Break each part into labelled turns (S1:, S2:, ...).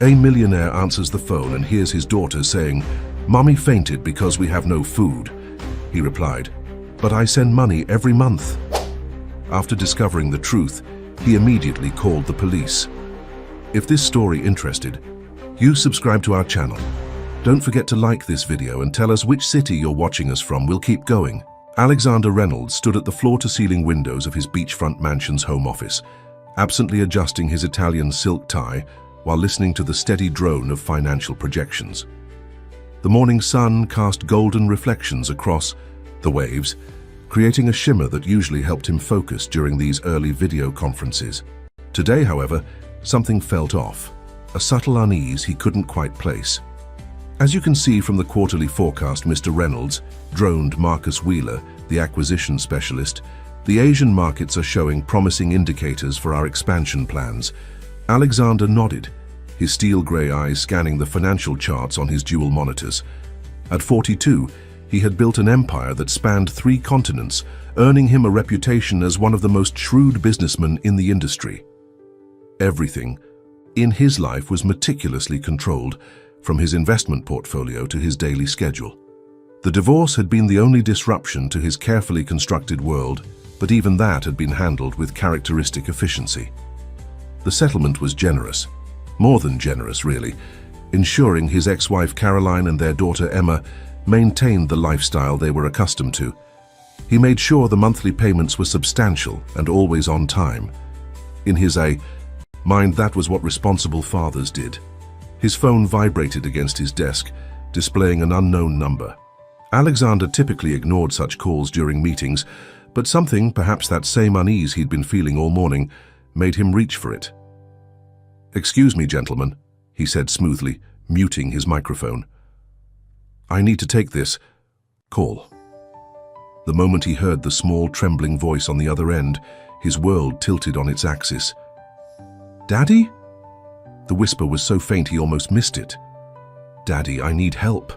S1: A millionaire answers the phone and hears his daughter saying, "Mommy fainted because we have no food." He replied, "But I send money every month." After discovering the truth, he immediately called the police. If this story interested you, subscribe to our channel. Don't forget to like this video and tell us which city you're watching us from. We'll keep going. Alexander Reynolds stood at the floor-to-ceiling windows of his beachfront mansion's home office, absently adjusting his Italian silk tie while listening to the steady drone of financial projections. The morning sun cast golden reflections across the waves, creating a shimmer that usually helped him focus during these early video conferences. Today, however, something felt off, a subtle unease he couldn't quite place. As you can see from the quarterly forecast, Mr. Reynolds droned Marcus Wheeler, the acquisition specialist. The Asian markets are showing promising indicators for our expansion plans. Alexander nodded, his steel-grey eyes scanning the financial charts on his dual monitors. At 42, he had built an empire that spanned 3 continents, earning him a reputation as one of the most shrewd businessmen in the industry. Everything in his life was meticulously controlled, from his investment portfolio to his daily schedule. The divorce had been the only disruption to his carefully constructed world, but even that had been handled with characteristic efficiency. The settlement was generous, more than generous really, ensuring his ex-wife Caroline and their daughter Emma maintained the lifestyle they were accustomed to. He made sure the monthly payments were substantial and always on time. In his mind, that was what responsible fathers did. His phone vibrated against his desk, displaying an unknown number. Alexander typically ignored such calls during meetings, but something, perhaps that same unease he'd been feeling all morning, made him reach for it. "Excuse me, gentlemen," he said smoothly, muting his microphone. "I need to take this call." The moment he heard the small, trembling voice on the other end, his world tilted on its axis. "Daddy?" The whisper was so faint he almost missed it. "Daddy, I need help."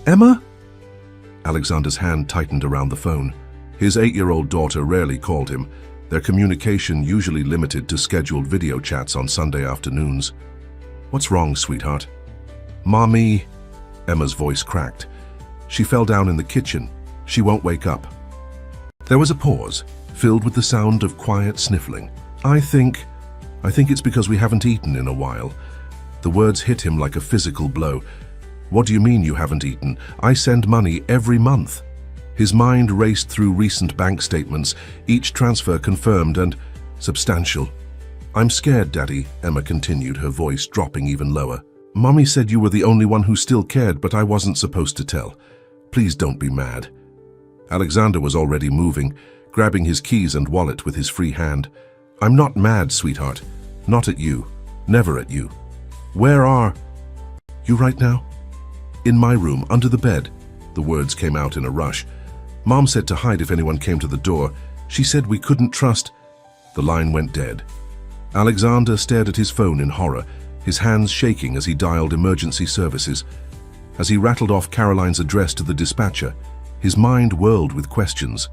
S1: "Emma?" Alexander's hand tightened around the phone. His 8-year-old daughter rarely called him, their communication usually limited to scheduled video chats on Sunday afternoons. "What's wrong, sweetheart?" "Mommy," Emma's voice cracked. "She fell down in the kitchen. She won't wake up." There was a pause, filled with the sound of quiet sniffling. I think it's because we haven't eaten in a while." The words hit him like a physical blow. "What do you mean you haven't eaten? I send money every month." His mind raced through recent bank statements, each transfer confirmed and substantial. "I'm scared, Daddy," Emma continued, her voice dropping even lower. "Mommy said you were the only one who still cared, but I wasn't supposed to tell. Please don't be mad." Alexander was already moving, grabbing his keys and wallet with his free hand. "I'm not mad, sweetheart. Not at you. Never at you. Where are you right now?" "In my room, under the bed." The words came out in a rush. "Mom said to hide if anyone came to the door. She said we couldn't trust." The line went dead. Alexander stared at his phone in horror, his hands shaking as he dialed emergency services. As he rattled off Caroline's address to the dispatcher, his mind whirled with questions.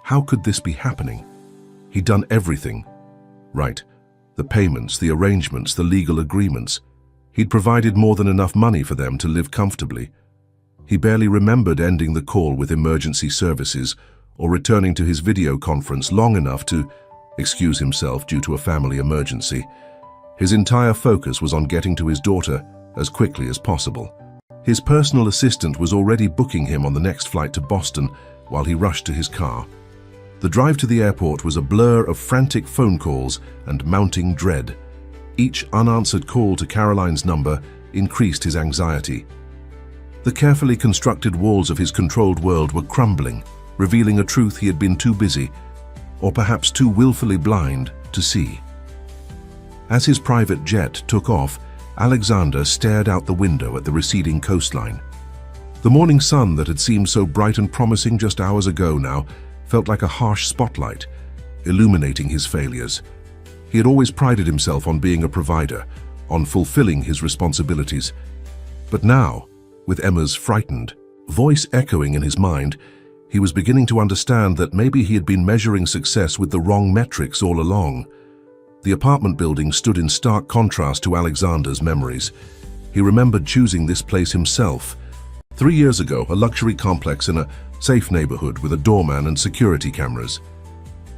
S1: How could this be happening? He'd done everything right. The payments, the arrangements, the legal agreements. He'd provided more than enough money for them to live comfortably. He barely remembered ending the call with emergency services or returning to his video conference long enough to excuse himself due to a family emergency. His entire focus was on getting to his daughter as quickly as possible. His personal assistant was already booking him on the next flight to Boston while he rushed to his car. The drive to the airport was a blur of frantic phone calls and mounting dread. Each unanswered call to Caroline's number increased his anxiety. The carefully constructed walls of his controlled world were crumbling, revealing a truth he had been too busy, or perhaps too willfully blind, to see. As his private jet took off, Alexander stared out the window at the receding coastline. The morning sun that had seemed so bright and promising just hours ago now felt like a harsh spotlight, illuminating his failures. He had always prided himself on being a provider, on fulfilling his responsibilities. But now, with Emma's frightened voice echoing in his mind, he was beginning to understand that maybe he had been measuring success with the wrong metrics all along. The apartment building stood in stark contrast to Alexander's memories. He remembered choosing this place himself. 3 years ago, a luxury complex in a safe neighborhood with a doorman and security cameras.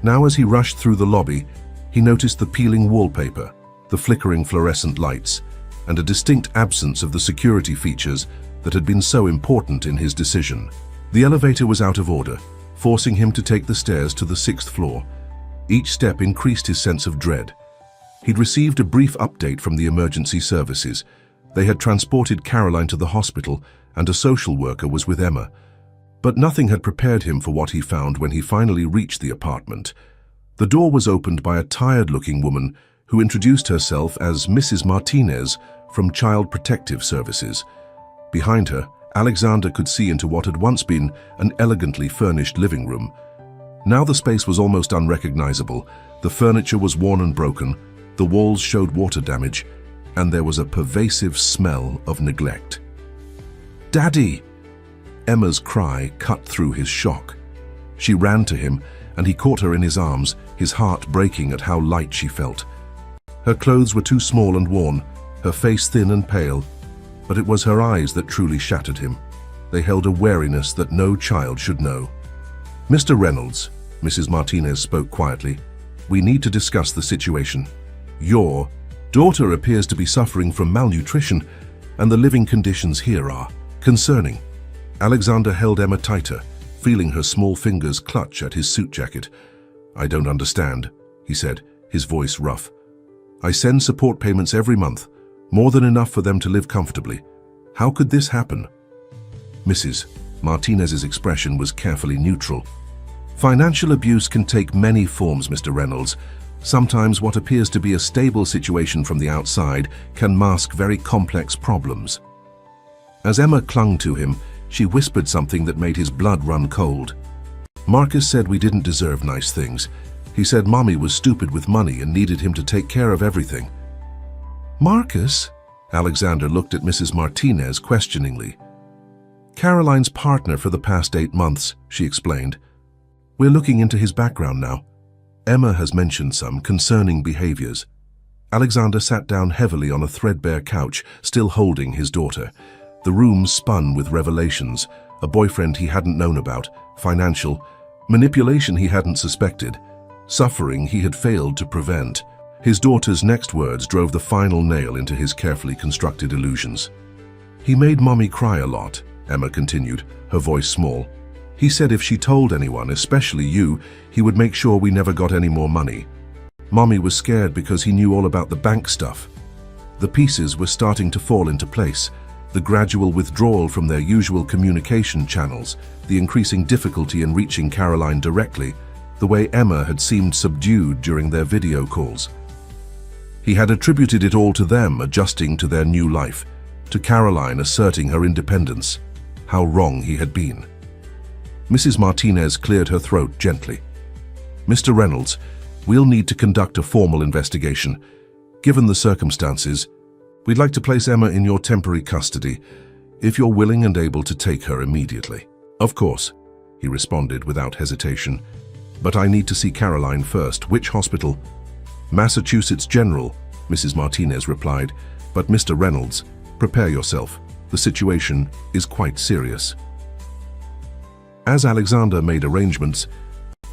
S1: Now, as he rushed through the lobby, he noticed the peeling wallpaper, the flickering fluorescent lights, and a distinct absence of the security features that had been so important in his decision. The elevator was out of order, forcing him to take the stairs to the 6th floor. Each step increased his sense of dread. He'd received a brief update from the emergency services. They had transported Caroline to the hospital, and a social worker was with Emma. But nothing had prepared him for what he found when he finally reached the apartment. The door was opened by a tired-looking woman who introduced herself as Mrs. Martinez from Child Protective Services. Behind her, Alexander could see into what had once been an elegantly furnished living room. Now the space was almost unrecognizable. The furniture was worn and broken, the walls showed water damage, and there was a pervasive smell of neglect. "Daddy!" Emma's cry cut through his shock. She ran to him, and he caught her in his arms, his heart breaking at how light she felt. Her clothes were too small and worn, her face thin and pale, but it was her eyes that truly shattered him. They held a wariness that no child should know. "Mr. Reynolds," Mrs. Martinez spoke quietly, "we need to discuss the situation. Your daughter appears to be suffering from malnutrition, and the living conditions here are concerning." Alexander held Emma tighter, feeling her small fingers clutch at his suit jacket. "I don't understand," he said, his voice rough. "I send support payments every month, more than enough for them to live comfortably. How could this happen?" Mrs. Martinez's expression was carefully neutral. "Financial abuse can take many forms, Mr. Reynolds. Sometimes what appears to be a stable situation from the outside can mask very complex problems." As Emma clung to him, she whispered something that made his blood run cold. "Marcus said we didn't deserve nice things. He said Mommy was stupid with money and needed him to take care of everything." "Marcus?" Alexander looked at Mrs. Martinez questioningly. "Caroline's partner for the past 8 months," she explained. "We're looking into his background now. Emma has mentioned some concerning behaviors." Alexander sat down heavily on a threadbare couch, still holding his daughter. The room spun with revelations: a boyfriend he hadn't known about, financial manipulation he hadn't suspected, suffering he had failed to prevent. His daughter's next words drove the final nail into his carefully constructed illusions. "He made Mommy cry a lot," Emma continued, her voice small. "He said if she told anyone, especially you, he would make sure we never got any more money. Mommy was scared because he knew all about the bank stuff." The pieces were starting to fall into place: the gradual withdrawal from their usual communication channels, the increasing difficulty in reaching Caroline directly, the way Emma had seemed subdued during their video calls. He had attributed it all to them adjusting to their new life, to Caroline asserting her independence. How wrong he had been. Mrs. Martinez cleared her throat gently. "Mr. Reynolds, we'll need to conduct a formal investigation. Given the circumstances, we'd like to place Emma in your temporary custody, if you're willing and able to take her immediately." "Of course," he responded without hesitation. "But I need to see Caroline first." "Which hospital?" "Massachusetts General," Mrs. Martinez replied. "But Mr. Reynolds, prepare yourself. The situation is quite serious." As Alexander made arrangements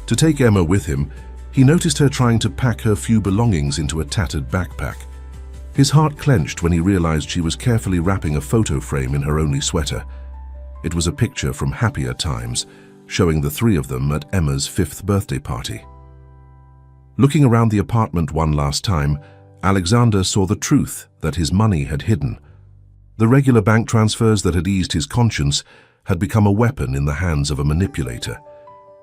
S1: to take Emma with him, he noticed her trying to pack her few belongings into a tattered backpack. His heart clenched when he realized she was carefully wrapping a photo frame in her only sweater. It was a picture from happier times, showing the 3 of them at Emma's 5th birthday party. Looking around the apartment one last time, Alexander saw the truth that his money had hidden. The regular bank transfers that had eased his conscience had become a weapon in the hands of a manipulator.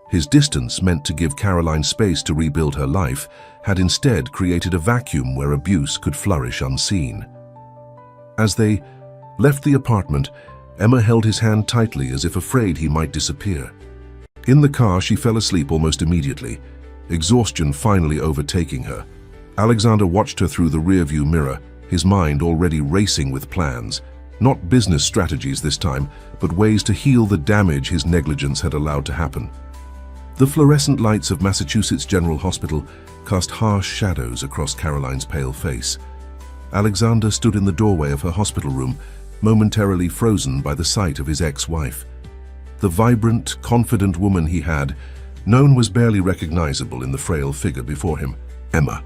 S1: His distance, meant to give Caroline space to rebuild her life, had instead created a vacuum where abuse could flourish unseen. As they left the apartment, Emma held his hand tightly as if afraid he might disappear. In the car, she fell asleep almost immediately, exhaustion finally overtaking her. Alexander watched her through the rearview mirror, his mind already racing with plans. Not business strategies this time, but ways to heal the damage his negligence had allowed to happen. The fluorescent lights of Massachusetts General Hospital cast harsh shadows across Caroline's pale face. Alexander stood in the doorway of her hospital room, momentarily frozen by the sight of his ex-wife. The vibrant, confident woman he had known was barely recognizable in the frail figure before him. Emma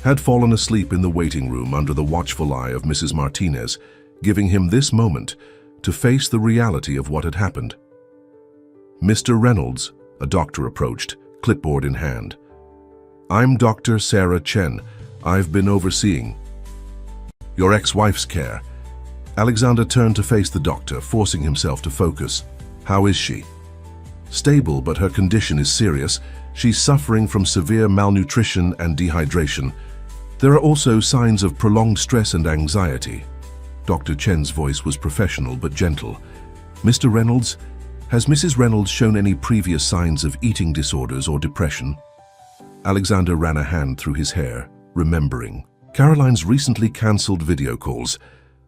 S1: had fallen asleep in the waiting room under the watchful eye of Mrs. Martinez, giving him this moment to face the reality of what had happened. Mr. Reynolds, a doctor approached, clipboard in hand. "I'm Dr. Sarah Chen. I've been overseeing your ex-wife's care." Alexander turned to face the doctor, forcing himself to focus. "How is she?" "Stable, but her condition is serious. She's suffering from severe malnutrition and dehydration. There are also signs of prolonged stress and anxiety." Dr. Chen's voice was professional but gentle. "Mr. Reynolds, has Mrs. Reynolds shown any previous signs of eating disorders or depression?" Alexander ran a hand through his hair, remembering Caroline's recently cancelled video calls,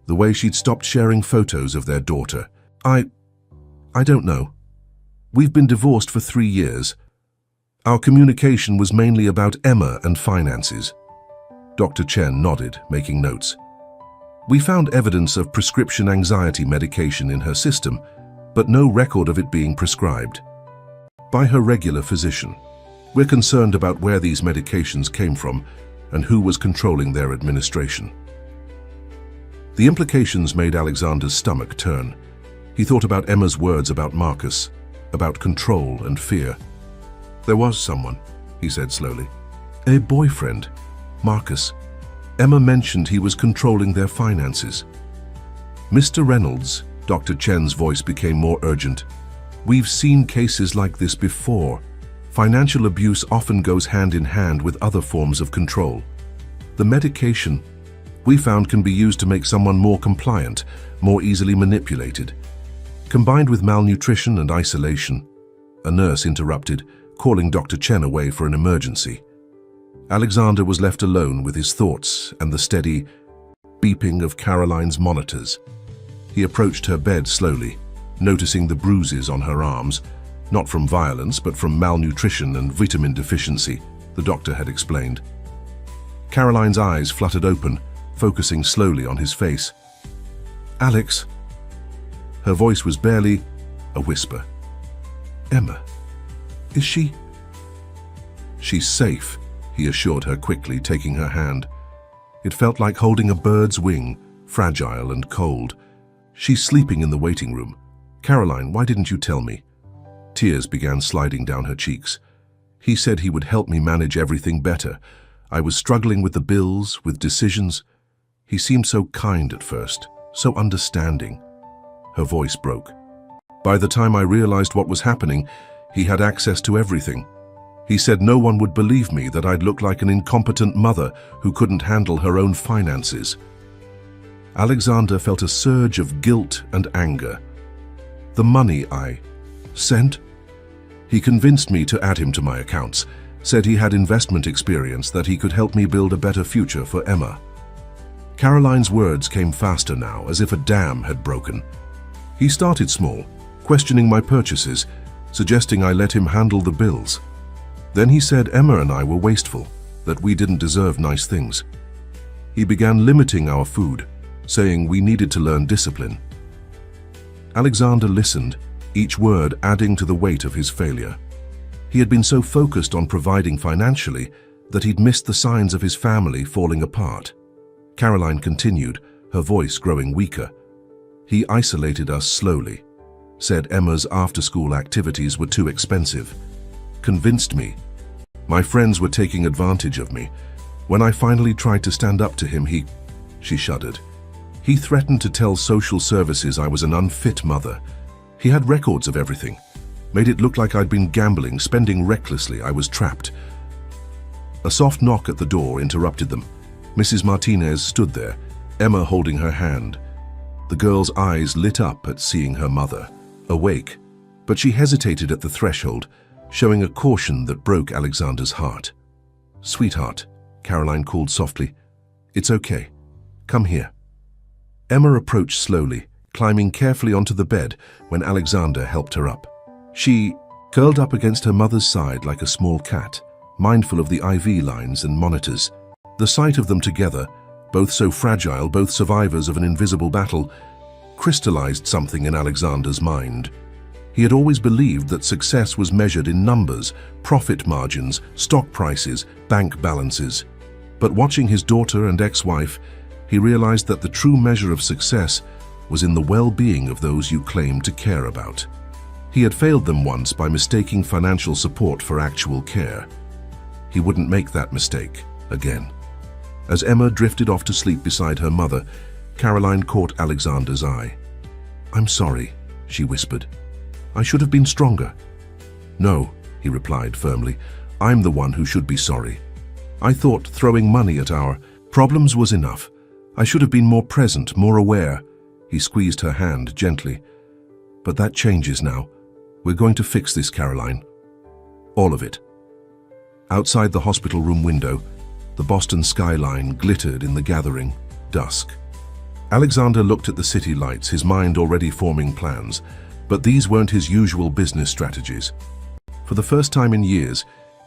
S1: the way she'd stopped sharing photos of their daughter. I don't know. We've been divorced for 3 years. Our communication was mainly about Emma and finances." Dr. Chen nodded, making notes. "We found evidence of prescription anxiety medication in her system, but no record of it being prescribed by her regular physician. We're concerned about where these medications came from and who was controlling their administration." The implications made Alexander's stomach turn. He thought about Emma's words about Marcus, about control and fear. "There was someone," he said slowly. "A boyfriend, Marcus. Emma mentioned he was controlling their finances." "Mr. Reynolds," Dr. Chen's voice became more urgent. "We've seen cases like this before. Financial abuse often goes hand in hand with other forms of control. The medication we found can be used to make someone more compliant, more easily manipulated. Combined with malnutrition and isolation." A nurse interrupted, calling Dr. Chen away for an emergency. Alexander was left alone with his thoughts and the steady beeping of Caroline's monitors. He approached her bed slowly, noticing the bruises on her arms, not from violence but from malnutrition and vitamin deficiency, the doctor had explained. Caroline's eyes fluttered open, focusing slowly on his face. "Alex." Her voice was barely a whisper. "Emma, is she?" "She's safe," he assured her quickly, taking her hand. It felt like holding a bird's wing, fragile and cold. "She's sleeping in the waiting room. Caroline, why didn't you tell me?" Tears began sliding down her cheeks. "He said he would help me manage everything better. I was struggling with the bills, with decisions. He seemed so kind at first, so understanding." Her voice broke. "By the time I realized what was happening, he had access to everything. He said no one would believe me, that I'd look like an incompetent mother who couldn't handle her own finances." Alexander felt a surge of guilt and anger. "The money I sent? He convinced me to add him to my accounts, said he had investment experience, that he could help me build a better future for Emma." Caroline's words came faster now, as if a dam had broken. "He started small, questioning my purchases, suggesting I let him handle the bills. Then he said Emma and I were wasteful, that we didn't deserve nice things. He began limiting our food, saying we needed to learn discipline." Alexander listened, each word adding to the weight of his failure. He had been so focused on providing financially that he'd missed the signs of his family falling apart. Caroline continued, her voice growing weaker. "He isolated us slowly, said Emma's after-school activities were too expensive, convinced me. My friends were taking advantage of me. When I finally tried to stand up to him, she shuddered. He threatened to tell social services I was an unfit mother. He had records of everything, made it look like I'd been gambling, spending recklessly. I was trapped." A soft knock at the door interrupted them. Mrs. Martinez stood there, Emma holding her hand. The girl's eyes lit up at seeing her mother, awake, but she hesitated at the threshold, showing a caution that broke Alexander's heart. "Sweetheart," Caroline called softly. "It's okay. Come here." Emma approached slowly, climbing carefully onto the bed when Alexander helped her up. curled up against her mother's side like a small cat, mindful of the IV lines and monitors. The sight of them together, both so fragile, both survivors of an invisible battle, crystallized something in Alexander's mind. He had always believed that success was measured in numbers, profit margins, stock prices, bank balances. But watching his daughter and ex-wife, he realized that the true measure of success was in the well-being of those you claim to care about. He had failed them once by mistaking financial support for actual care. He wouldn't make that mistake again. As Emma drifted off to sleep beside her mother, Caroline caught Alexander's eye. "I'm sorry," she whispered. "I should have been stronger." "No," he replied firmly. "I'm the one who should be sorry. I thought throwing money at our problems was enough. I should have been more present, more aware." He squeezed her hand gently. "But that changes now. We're going to fix this, Caroline. All of it." Outside the hospital room window, the Boston skyline glittered in the gathering dusk. Alexander looked at the city lights, his mind already forming plans. But these weren't his usual business strategies. For the first time in years,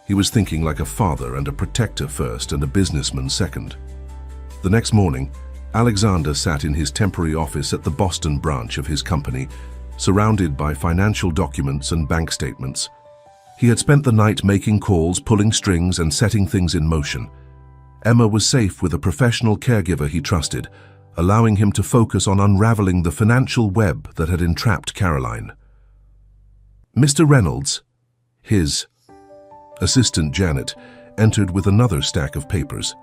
S1: he was thinking like a father and a protector first and a businessman second. The next morning, Alexander sat in his temporary office at the Boston branch of his company, surrounded by financial documents and bank statements. He had spent the night making calls, pulling strings, and setting things in motion. Emma was safe with a professional caregiver he trusted, allowing him to focus on unraveling the financial web that had entrapped Caroline. "Mr. Reynolds," his assistant Janet entered with another stack of papers.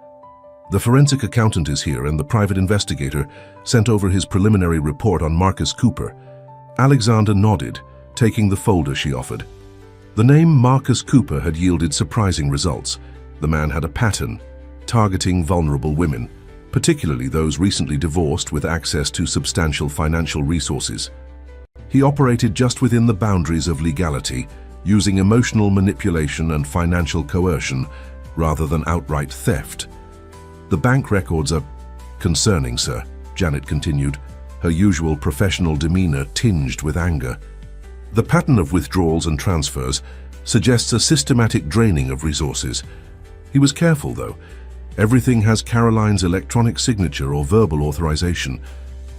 S1: "The forensic accountant is here and the private investigator sent over his preliminary report on Marcus Cooper." Alexander nodded, taking the folder she offered. The name Marcus Cooper had yielded surprising results. The man had a pattern, targeting vulnerable women, particularly those recently divorced with access to substantial financial resources. He operated just within the boundaries of legality, using emotional manipulation and financial coercion rather than outright theft. "The bank records are concerning, sir," Janet continued, her usual professional demeanor tinged with anger. "The pattern of withdrawals and transfers suggests a systematic draining of resources." He was careful, though. "Everything has Caroline's electronic signature or verbal authorization."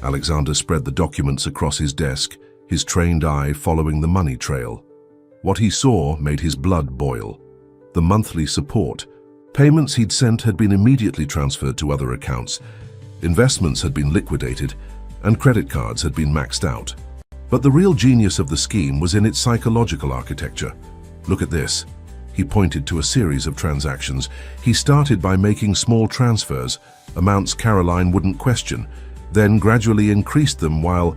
S1: Alexander spread the documents across his desk, his trained eye following the money trail. What he saw made his blood boil. The monthly support. Payments he'd sent had been immediately transferred to other accounts. Investments had been liquidated, and credit cards had been maxed out. But the real genius of the scheme was in its psychological architecture. "Look at this." He pointed to a series of transactions. He started by making small transfers, amounts Caroline wouldn't question, then gradually increased them while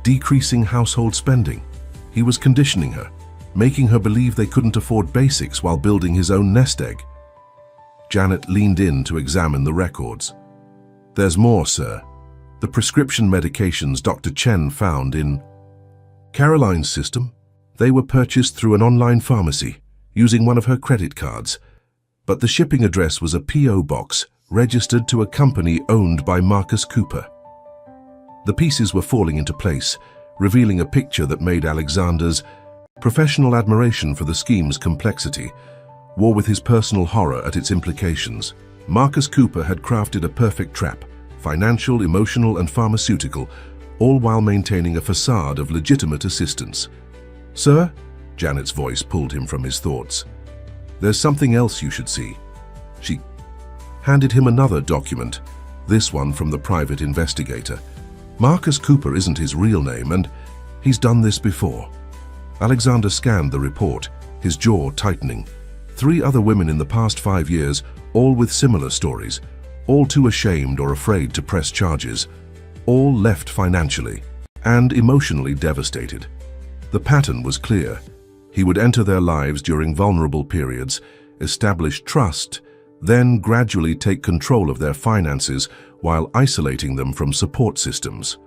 S1: decreasing household spending. He was conditioning her, making her believe they couldn't afford basics while building his own nest egg. Janet leaned in to examine the records. "There's more, sir. The prescription medications Dr. Chen found in Caroline's system, they were purchased through an online pharmacy, using one of her credit cards. But the shipping address was a P.O. box registered to a company owned by Marcus Cooper." The pieces were falling into place, revealing a picture that made Alexander's professional admiration for the scheme's complexity war with his personal horror at its implications. Marcus Cooper had crafted a perfect trap, financial, emotional, and pharmaceutical, all while maintaining a facade of legitimate assistance. "Sir?" Janet's voice pulled him from his thoughts. "There's something else you should see." She handed him another document, this one from the private investigator. "Marcus Cooper isn't his real name, and he's done this before." Alexander scanned the report, his jaw tightening. 3 other women in the past 5 years, all with similar stories, all too ashamed or afraid to press charges, all left financially and emotionally devastated. The pattern was clear. He would enter their lives during vulnerable periods, establish trust, then gradually take control of their finances while isolating them from support systems.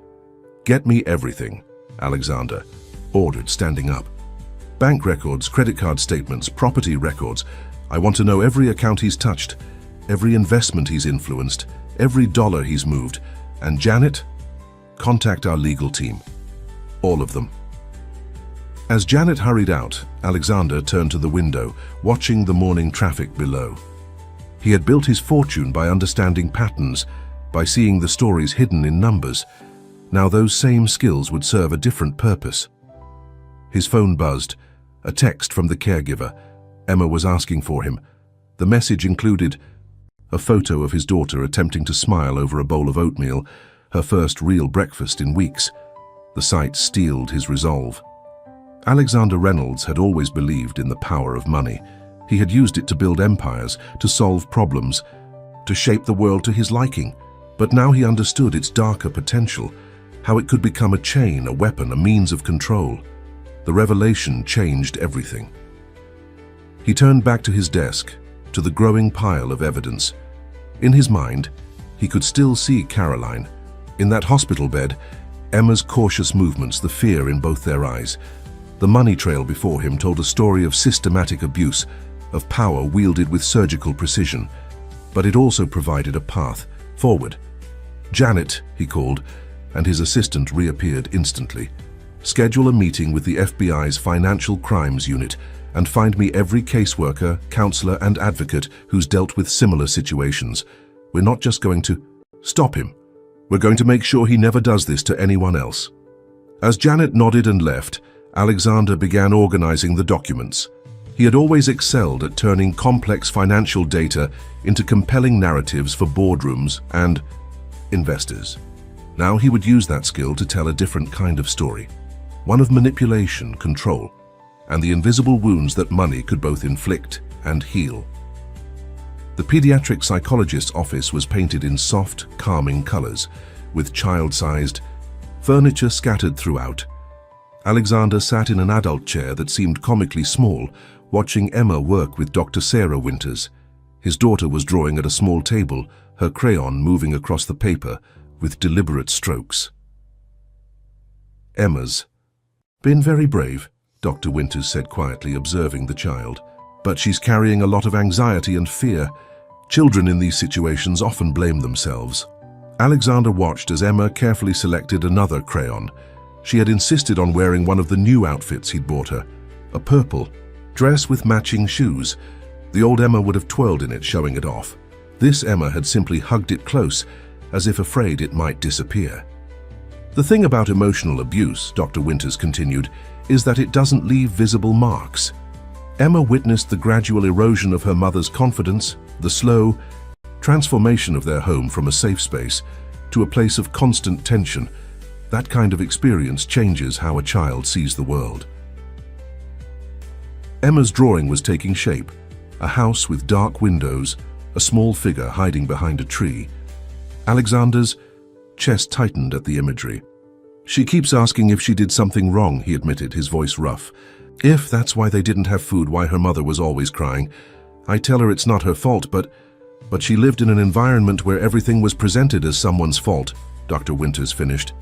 S1: "Get me everything," Alexander ordered, standing up. "Bank records, credit card statements, property records. I want to know every account he's touched, every investment he's influenced, every dollar he's moved. And Janet, contact our legal team. All of them." As Janet hurried out, Alexander turned to the window, watching the morning traffic below. He had built his fortune by understanding patterns, by seeing the stories hidden in numbers. Now those same skills would serve a different purpose. His phone buzzed, a text from the caregiver. Emma was asking for him. The message included a photo of his daughter attempting to smile over a bowl of oatmeal, her first real breakfast in weeks. The sight steeled his resolve. Alexander Reynolds had always believed in the power of money. He had used it to build empires, to solve problems, to shape the world to his liking. But now he understood its darker potential, how it could become a chain, a weapon, a means of control. The revelation changed everything. He turned back to his desk, to the growing pile of evidence. In his mind, he could still see Caroline. In that hospital bed, Emma's cautious movements, the fear in both their eyes. The money trail before him told a story of systematic abuse, of power wielded with surgical precision. But it also provided a path forward. Janet, he called, and his assistant reappeared instantly. Schedule a meeting with the FBI's Financial Crimes Unit and find me every caseworker, counselor, and advocate who's dealt with similar situations. We're not just going to stop him. We're going to make sure he never does this to anyone else. As Janet nodded and left, Alexander began organizing the documents. He had always excelled at turning complex financial data into compelling narratives for boardrooms and investors. Now he would use that skill to tell a different kind of story, one of manipulation, control, and the invisible wounds that money could both inflict and heal. The pediatric psychologist's office was painted in soft, calming colors, with child-sized furniture scattered throughout. Alexander sat in an adult chair that seemed comically small, watching Emma work with Dr. Sarah Winters. His daughter was drawing at a small table, her crayon moving across the paper with deliberate strokes. Emma's been very brave, Dr. Winters said quietly, observing the child. But she's carrying a lot of anxiety and fear. Children in these situations often blame themselves. Alexander watched as Emma carefully selected another crayon. She had insisted on wearing one of the new outfits he'd bought her, a purple dress with matching shoes. The old Emma would have twirled in it, showing it off. This Emma had simply hugged it close, as if afraid it might disappear. The thing about emotional abuse, Dr. Winters continued, is that it doesn't leave visible marks. Emma witnessed the gradual erosion of her mother's confidence, the slow transformation of their home from a safe space to a place of constant tension. That kind of experience changes how a child sees the world. Emma's drawing was taking shape. A house with dark windows, a small figure hiding behind a tree. Alexander's chest tightened at the imagery. She keeps asking if she did something wrong, he admitted, his voice rough. If that's why they didn't have food, why her mother was always crying. I tell her it's not her fault, but she lived in an environment where everything was presented as someone's fault, Dr. Winters finished.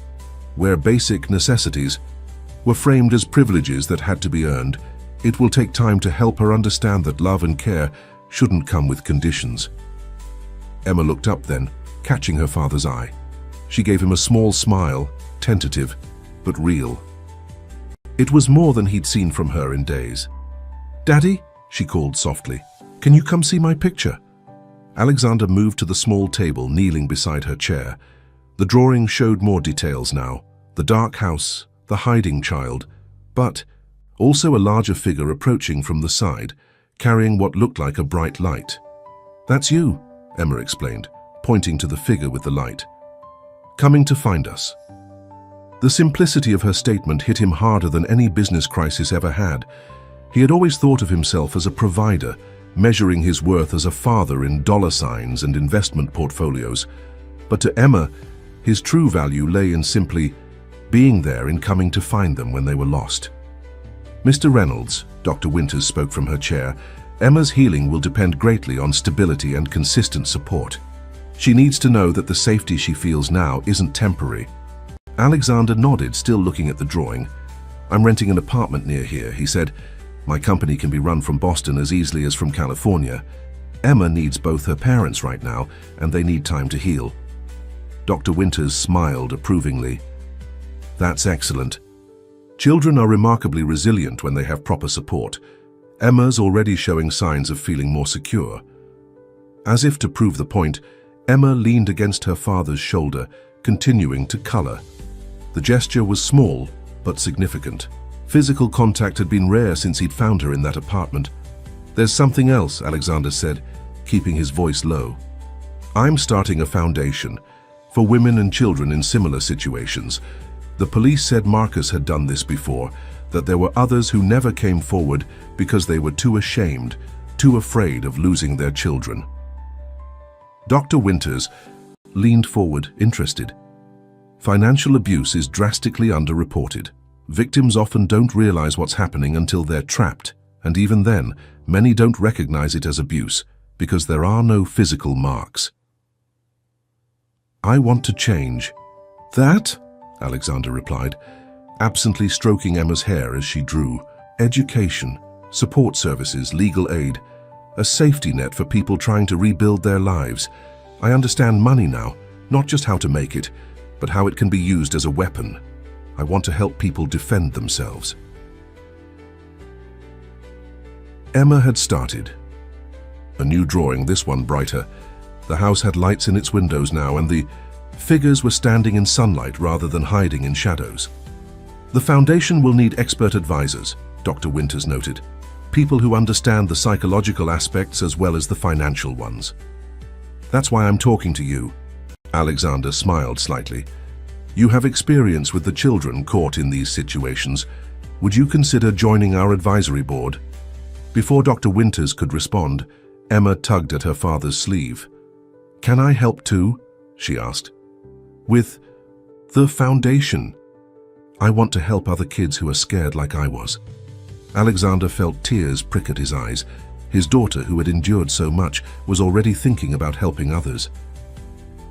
S1: Where basic necessities were framed as privileges that had to be earned. It will take time to help her understand that love and care shouldn't come with conditions. Emma looked up then, catching her father's eye. She gave him a small smile, tentative, but real. It was more than he'd seen from her in days. "Daddy," she called softly, "can you come see my picture?" Alexander moved to the small table, kneeling beside her chair. The drawing showed more details now. The dark house, the hiding child, but also a larger figure approaching from the side, carrying what looked like a bright light. "That's you," Emma explained, pointing to the figure with the light. "Coming to find us." The simplicity of her statement hit him harder than any business crisis ever had. He had always thought of himself as a provider, measuring his worth as a father in dollar signs and investment portfolios. But to Emma, his true value lay in simply being there, in coming to find them when they were lost. "Mr. Reynolds," Dr. Winters spoke from her chair, "Emma's healing will depend greatly on stability and consistent support. She needs to know that the safety she feels now isn't temporary." Alexander nodded, still looking at the drawing. "I'm renting an apartment near here," he said. "My company can be run from Boston as easily as from California. Emma needs both her parents right now, and they need time to heal." Dr. Winters smiled approvingly. "That's excellent. Children are remarkably resilient when they have proper support. Emma's already showing signs of feeling more secure. As if to prove the point, Emma leaned against her father's shoulder, continuing to color. The gesture was small, but significant. Physical contact had been rare since he'd found her in that apartment. "There's something else," Alexander said, keeping his voice low. "I'm starting a foundation for women and children in similar situations. The police said Marcus had done this before, that there were others who never came forward because they were too ashamed, too afraid of losing their children." Dr. Winters leaned forward, interested. Financial abuse is drastically underreported. Victims often don't realize what's happening until they're trapped, and even then, many don't recognize it as abuse because there are no physical marks. "I want to change." "That?" Alexander replied, absently stroking Emma's hair as she drew. "Education, support services, legal aid, a safety net for people trying to rebuild their lives. I understand money now, not just how to make it, but how it can be used as a weapon. I want to help people defend themselves." Emma had started. A new drawing, this one brighter. The house had lights in its windows now, and the figures were standing in sunlight rather than hiding in shadows. "The foundation will need expert advisors," Dr. Winters noted. "People who understand the psychological aspects as well as the financial ones. That's why I'm talking to you." Alexander smiled slightly. "You have experience with the children caught in these situations. Would you consider joining our advisory board?" Before Dr. Winters could respond, Emma tugged at her father's sleeve. "Can I help too?" she asked. "With the foundation. I want to help other kids who are scared like I was." Alexander felt tears prick at his eyes. His daughter, who had endured so much, was already thinking about helping others.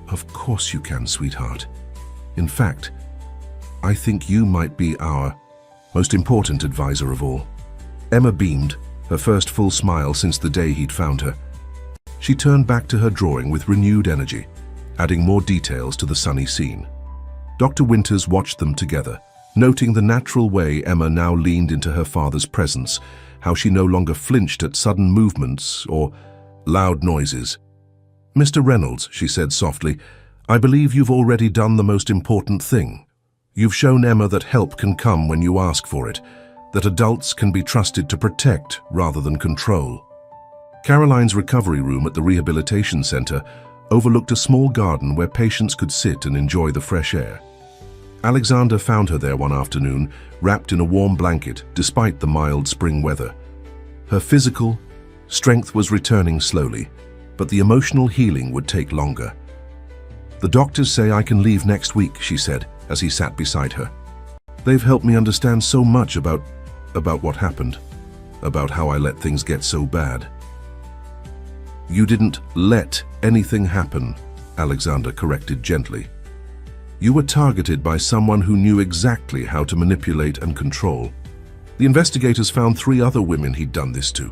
S1: "Of course you can, sweetheart. In fact, I think you might be our most important advisor of all." Emma beamed, her first full smile since the day he'd found her. She turned back to her drawing with renewed energy, adding more details to the sunny scene. Dr. Winters watched them together, noting the natural way Emma now leaned into her father's presence, how she no longer flinched at sudden movements or loud noises. "Mr. Reynolds," she said softly, "I believe you've already done the most important thing. You've shown Emma that help can come when you ask for it, that adults can be trusted to protect rather than control." Caroline's recovery room at the rehabilitation center overlooked a small garden where patients could sit and enjoy the fresh air. Alexander found her there one afternoon, wrapped in a warm blanket despite the mild spring weather. Her physical strength was returning slowly, but the emotional healing would take longer. "The doctors say I can leave next week," she said as he sat beside her. "They've helped me understand so much about what happened, about how I let things get so bad." "You didn't let anything happen," Alexander corrected gently. "You were targeted by someone who knew exactly how to manipulate and control. The investigators found 3 other women he'd done this to."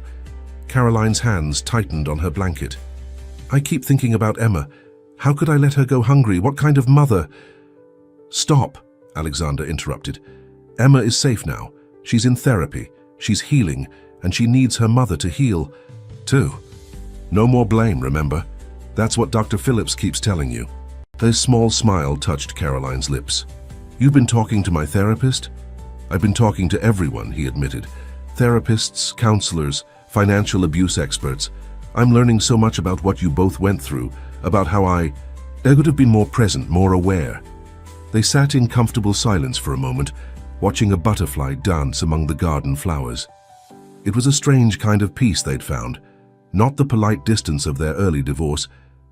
S1: Caroline's hands tightened on her blanket. "I keep thinking about Emma. How could I let her go hungry? What kind of mother?" "Stop," Alexander interrupted. "Emma is safe now. She's in therapy. She's healing, and she needs her mother to heal, too. No more blame, remember? That's what Dr. Phillips keeps telling you." A small smile touched Caroline's lips. "You've been talking to my therapist?" "I've been talking to everyone," he admitted. "Therapists, counselors, financial abuse experts. I'm learning so much about what you both went through, about how I could have been more present, more aware." They sat in comfortable silence for a moment, watching a butterfly dance among the garden flowers. It was a strange kind of peace they'd found, not the polite distance of their early divorce,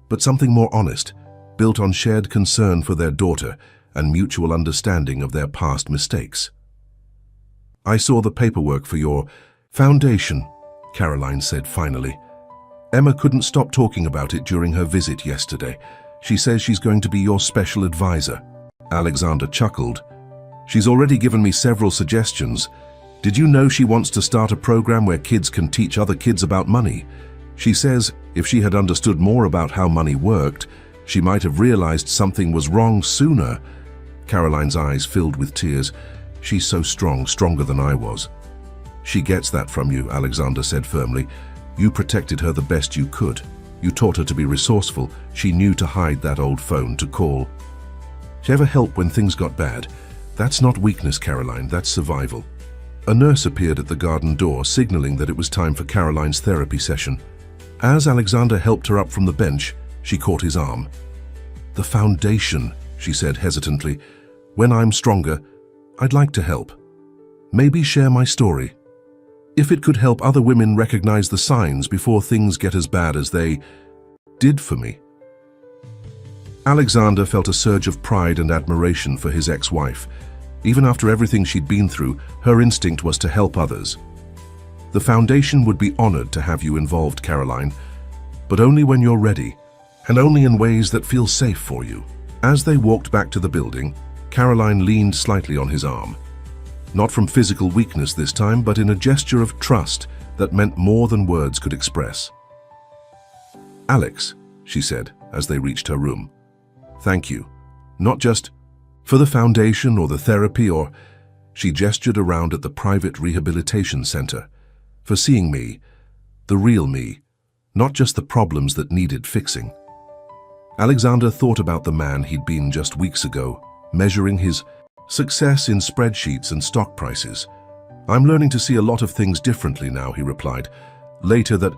S1: but something more honest, built on shared concern for their daughter and mutual understanding of their past mistakes. "I saw the paperwork for your foundation," Caroline said finally. "Emma couldn't stop talking about it during her visit yesterday. She says she's going to be your special advisor." Alexander chuckled. "She's already given me several suggestions. Did you know she wants to start a program where kids can teach other kids about money? She says if she had understood more about how money worked, she might have realized something was wrong sooner." Caroline's eyes filled with tears. She's so strong, stronger than I was. She gets that from you, Alexander said firmly. You protected her the best you could. You taught her to be resourceful. She knew to hide that old phone to call. She ever helped when things got bad? That's not weakness, Caroline, that's survival. A nurse appeared at the garden door, signaling that it was time for Caroline's therapy session. As Alexander helped her up from the bench, she caught his arm. The foundation, she said hesitantly. When I'm stronger, I'd like to help. Maybe share my story. If it could help other women recognize the signs before things get as bad as they did for me. Alexander felt a surge of pride and admiration for his ex-wife. Even after everything she'd been through, her instinct was to help others. The foundation would be honored to have you involved, Caroline, but only when you're ready, and only in ways that feel safe for you. As they walked back to the building, Caroline leaned slightly on his arm. Not from physical weakness this time, but in a gesture of trust that meant more than words could express. Alex, she said as they reached her room, thank you. Not just for the foundation or the therapy or, she gestured around at the private rehabilitation center, for seeing me, the real me, not just the problems that needed fixing. Alexander thought about the man he'd been just weeks ago, measuring his success in spreadsheets and stock prices. I'm learning to see a lot of things differently now, he replied. Later that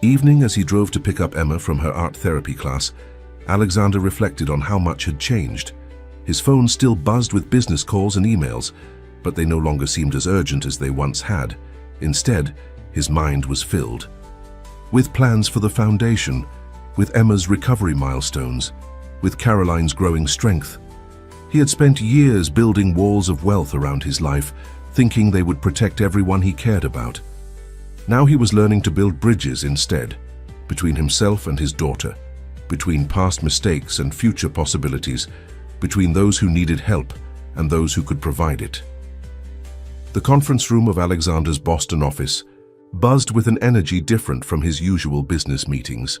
S1: evening, as he drove to pick up Emma from her art therapy class, Alexander reflected on how much had changed. His phone still buzzed with business calls and emails, but they no longer seemed as urgent as they once had. Instead, his mind was filled with plans for the foundation, with Emma's recovery milestones, with Caroline's growing strength. He had spent years building walls of wealth around his life, thinking they would protect everyone he cared about. Now he was learning to build bridges instead, between himself and his daughter, between past mistakes and future possibilities, between those who needed help and those who could provide it. The conference room of Alexander's Boston office buzzed with an energy different from his usual business meetings.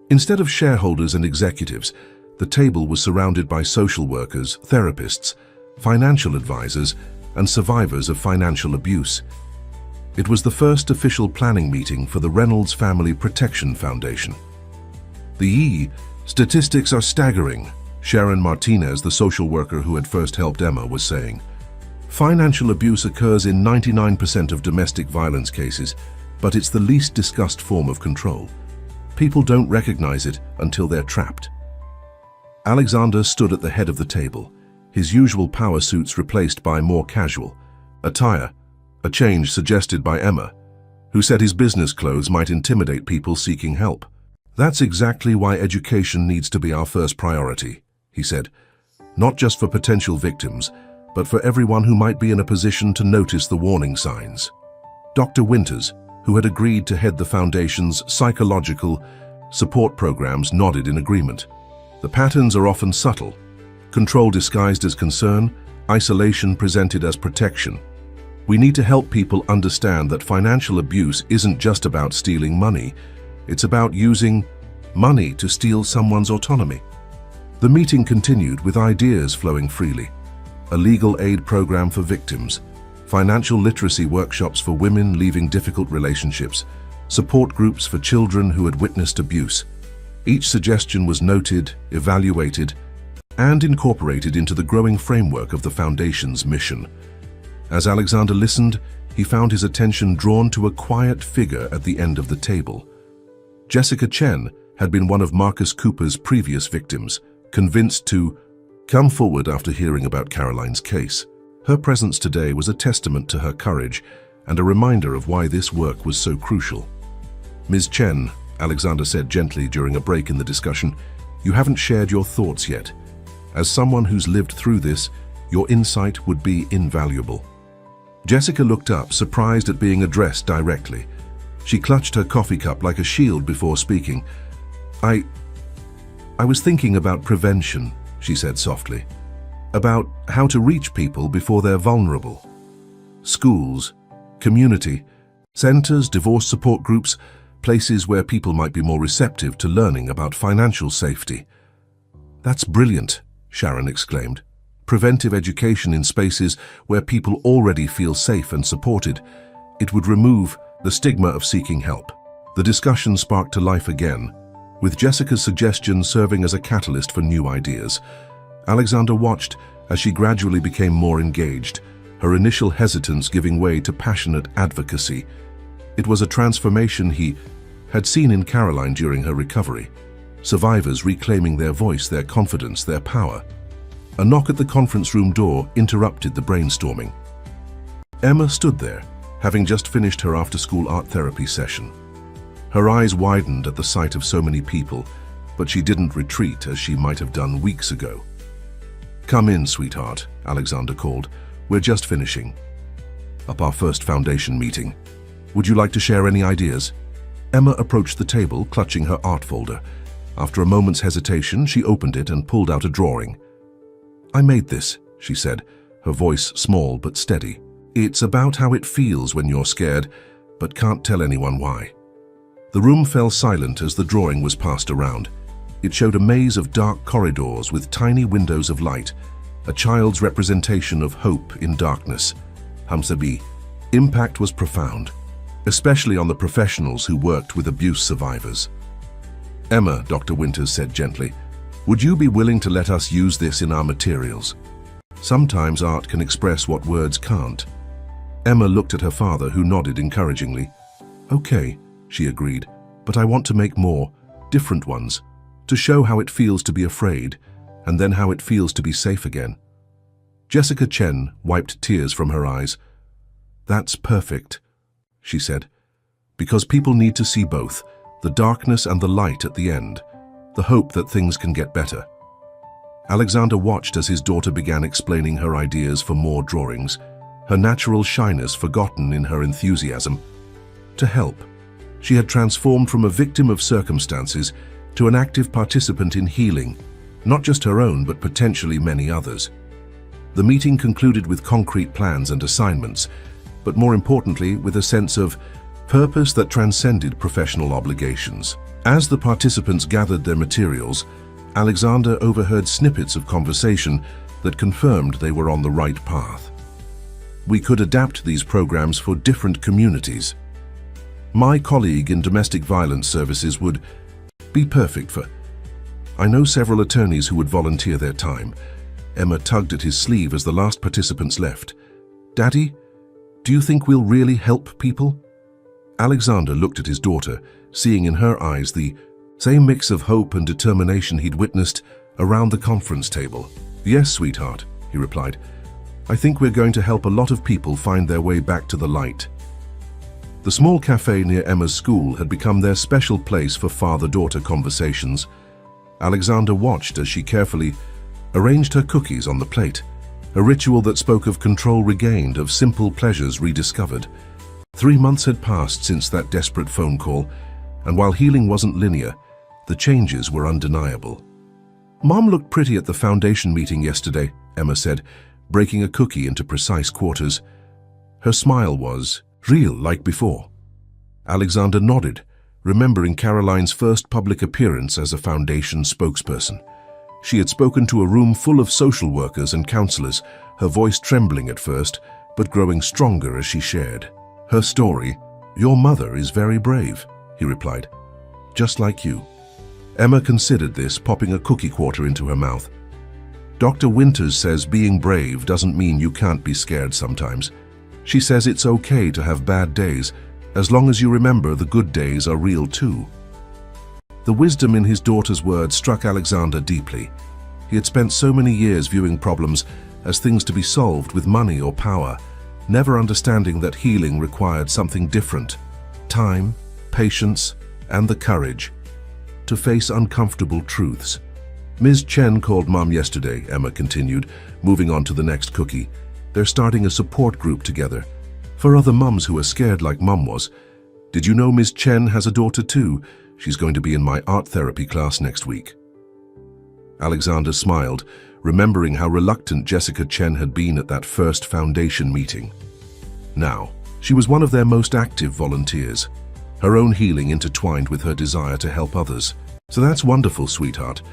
S1: Instead of shareholders and executives, the table was surrounded by social workers, therapists, financial advisors, and survivors of financial abuse. It was the first official planning meeting for the Reynolds Family Protection Foundation. The statistics are staggering, Sharon Martinez, the social worker who had first helped Emma, was saying. Financial abuse occurs in 99% of domestic violence cases, but it's the least discussed form of control. People don't recognize it until they're trapped. Alexander stood at the head of the table, his usual power suits replaced by more casual attire, a change suggested by Emma, who said his business clothes might intimidate people seeking help. That's exactly why education needs to be our first priority, he said, not just for potential victims, but for everyone who might be in a position to notice the warning signs. Dr. Winters, who had agreed to head the foundation's psychological support programs, nodded in agreement. The patterns are often subtle. Control disguised as concern, isolation presented as protection. We need to help people understand that financial abuse isn't just about stealing money. It's about using money to steal someone's autonomy. The meeting continued with ideas flowing freely. A legal aid program for victims, financial literacy workshops for women leaving difficult relationships, support groups for children who had witnessed abuse. Each suggestion was noted, evaluated, and incorporated into the growing framework of the Foundation's mission. As Alexander listened, he found his attention drawn to a quiet figure at the end of the table. Jessica Chen had been one of Marcus Cooper's previous victims, convinced to come forward after hearing about Caroline's case. Her presence today was a testament to her courage and a reminder of why this work was so crucial. Ms. Chen, Alexander said gently during a break in the discussion, you haven't shared your thoughts yet. As someone who's lived through this, your insight would be invaluable. Jessica looked up, surprised at being addressed directly. She clutched her coffee cup like a shield before speaking. I was thinking about prevention, she said softly. About how to reach people before they're vulnerable. Schools, community, centers, divorce support groups, places where people might be more receptive to learning about financial safety. That's brilliant, Sharon exclaimed. preventive education in spaces where people already feel safe and supported. It would remove the stigma of seeking help. The discussion sparked to life again, with Jessica's suggestion serving as a catalyst for new ideas. Alexander watched as she gradually became more engaged, her initial hesitance giving way to passionate advocacy. It was a transformation he had seen in Caroline during her recovery. Survivors reclaiming their voice, their confidence, their power. A knock at the conference room door interrupted the brainstorming. Emma stood there, having just finished her after-school art therapy session. Her eyes widened at the sight of so many people, but she didn't retreat as she might have done weeks ago. "Come in, sweetheart," Alexander called. "We're just finishing up our first foundation meeting. Would you like to share any ideas?" Emma approached the table, clutching her art folder. After a moment's hesitation, she opened it and pulled out a drawing. "I made this," she said, her voice small but steady. "It's about how it feels when you're scared, but can't tell anyone why." The room fell silent as the drawing was passed around. It showed a maze of dark corridors with tiny windows of light, a child's representation of hope in darkness. Hamsabi. Impact was profound, especially on the professionals who worked with abuse survivors. "Emma," Dr. Winters said gently, "would you be willing to let us use this in our materials? Sometimes art can express what words can't." Emma looked at her father, who nodded encouragingly. "Okay," she agreed, "but I want to make more, different ones, to show how it feels to be afraid, and then how it feels to be safe again." Jessica Chen wiped tears from her eyes. "That's perfect," she said, "because people need to see both, the darkness and the light at the end, the hope that things can get better." Alexander watched as his daughter began explaining her ideas for more drawings, her natural shyness forgotten in her enthusiasm. To help, she had transformed from a victim of circumstances to an active participant in healing, not just her own but potentially many others. The meeting concluded with concrete plans and assignments, but more importantly with a sense of purpose that transcended professional obligations. As the participants gathered their materials, Alexander overheard snippets of conversation that confirmed they were on the right path. "We could adapt these programs for different communities. My colleague in domestic violence services would be perfect for. I know several attorneys who would volunteer their time." Emma tugged at his sleeve as the last participants left. "Daddy, do you think we'll really help people?" Alexander looked at his daughter, seeing in her eyes the same mix of hope and determination he'd witnessed around the conference table. "Yes, sweetheart," he replied. "I think we're going to help a lot of people find their way back to the light." The small cafe near Emma's school had become their special place for father-daughter conversations. Alexander watched as she carefully arranged her cookies on the plate, a ritual that spoke of control regained, of simple pleasures rediscovered. 3 months had passed since that desperate phone call, and while healing wasn't linear, the changes were undeniable. "Mom looked pretty at the foundation meeting yesterday," Emma said, breaking a cookie into precise quarters. Her smile was real, like before. Alexander nodded, remembering Caroline's first public appearance as a foundation spokesperson. She had spoken to a room full of social workers and counselors, her voice trembling at first, but growing stronger as she shared her story. "Your mother is very brave," he replied. "Just like you." Emma considered this, popping a cookie quarter into her mouth. "Dr. Winters says being brave doesn't mean you can't be scared sometimes. She says it's okay to have bad days, as long as you remember the good days are real too." The wisdom in his daughter's words struck Alexander deeply. He had spent so many years viewing problems as things to be solved with money or power, never understanding that healing required something different: time, patience, and the courage to face uncomfortable truths. "Ms. Chen called Mom yesterday," Emma continued, moving on to the next cookie. "They're starting a support group together for other mums who are scared like Mom was. Did you know Ms. Chen has a daughter too? She's going to be in my art therapy class next week." Alexander smiled, remembering how reluctant Jessica Chen had been at that first foundation meeting. Now, she was one of their most active volunteers, her own healing intertwined with her desire to help others. "So that's wonderful, sweetheart.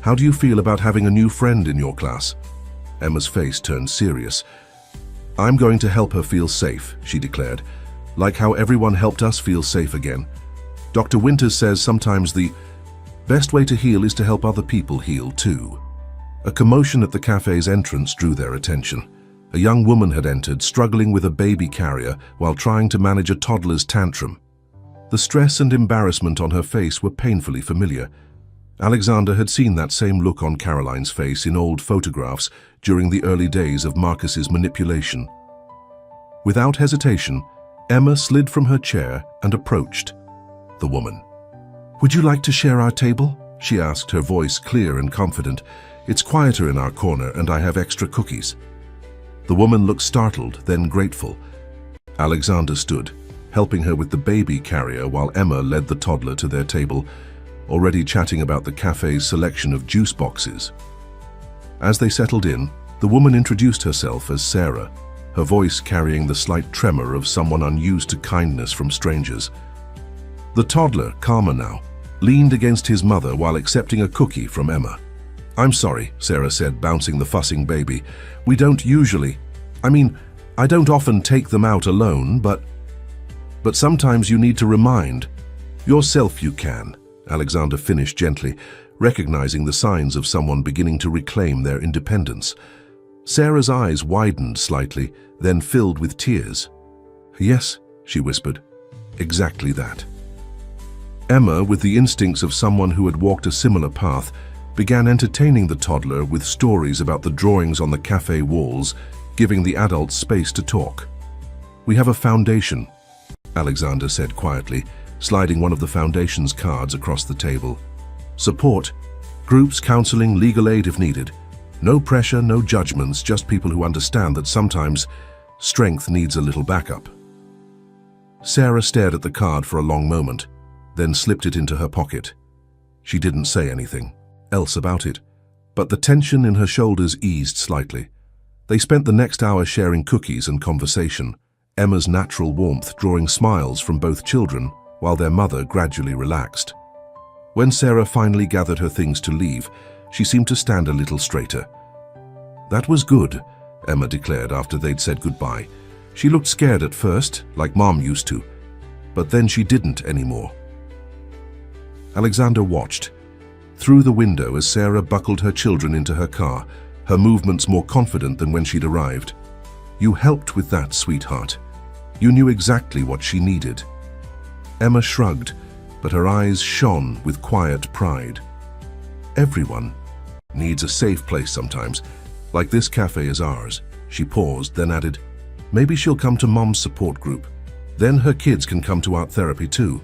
S1: How do you feel about having a new friend in your class?" Emma's face turned serious. "I'm going to help her feel safe," she declared, "like how everyone helped us feel safe again. Dr. Winters says sometimes the best way to heal is to help other people heal too." A commotion at the cafe's entrance drew their attention. A young woman had entered, struggling with a baby carrier while trying to manage a toddler's tantrum. The stress and embarrassment on her face were painfully familiar. Alexander had seen that same look on Caroline's face in old photographs during the early days of Marcus's manipulation. Without hesitation, Emma slid from her chair and approached the woman. "Would you like to share our table?" she asked, her voice clear and confident. "It's quieter in our corner and I have extra cookies." The woman looked startled, then grateful. Alexander stood, helping her with the baby carrier while Emma led the toddler to their table, already chatting about the cafe's selection of juice boxes. As they settled in, the woman introduced herself as Sarah, her voice carrying the slight tremor of someone unused to kindness from strangers. The toddler, calmer now, leaned against his mother while accepting a cookie from Emma. "I'm sorry," Sarah said, bouncing the fussing baby. "We don't usually. I don't often take them out alone, but sometimes you need to remind yourself you can," Alexander finished gently, recognizing the signs of someone beginning to reclaim their independence. Sarah's eyes widened slightly, then filled with tears. "Yes," she whispered, "exactly that." Emma, with the instincts of someone who had walked a similar path, began entertaining the toddler with stories about the drawings on the cafe walls, giving the adults space to talk. "We have a foundation," Alexander said quietly, sliding one of the foundation's cards across the table. "Support, groups, counseling, legal aid if needed. No pressure, no judgments, just people who understand that sometimes strength needs a little backup." Sarah stared at the card for a long moment, then slipped it into her pocket. She didn't say anything else about it, but the tension in her shoulders eased slightly. They spent the next hour sharing cookies and conversation, Emma's natural warmth drawing smiles from both children while their mother gradually relaxed. When Sarah finally gathered her things to leave, she seemed to stand a little straighter. "That was good," Emma declared after they'd said goodbye. "She looked scared at first, like Mom used to, but then she didn't anymore." Alexander watched through the window as Sarah buckled her children into her car, her movements more confident than when she'd arrived. "You helped with that, sweetheart. You knew exactly what she needed." Emma shrugged, but her eyes shone with quiet pride. "Everyone needs a safe place sometimes, like this cafe is ours." She paused, then added, "Maybe she'll come to Mom's support group. Then her kids can come to art therapy too."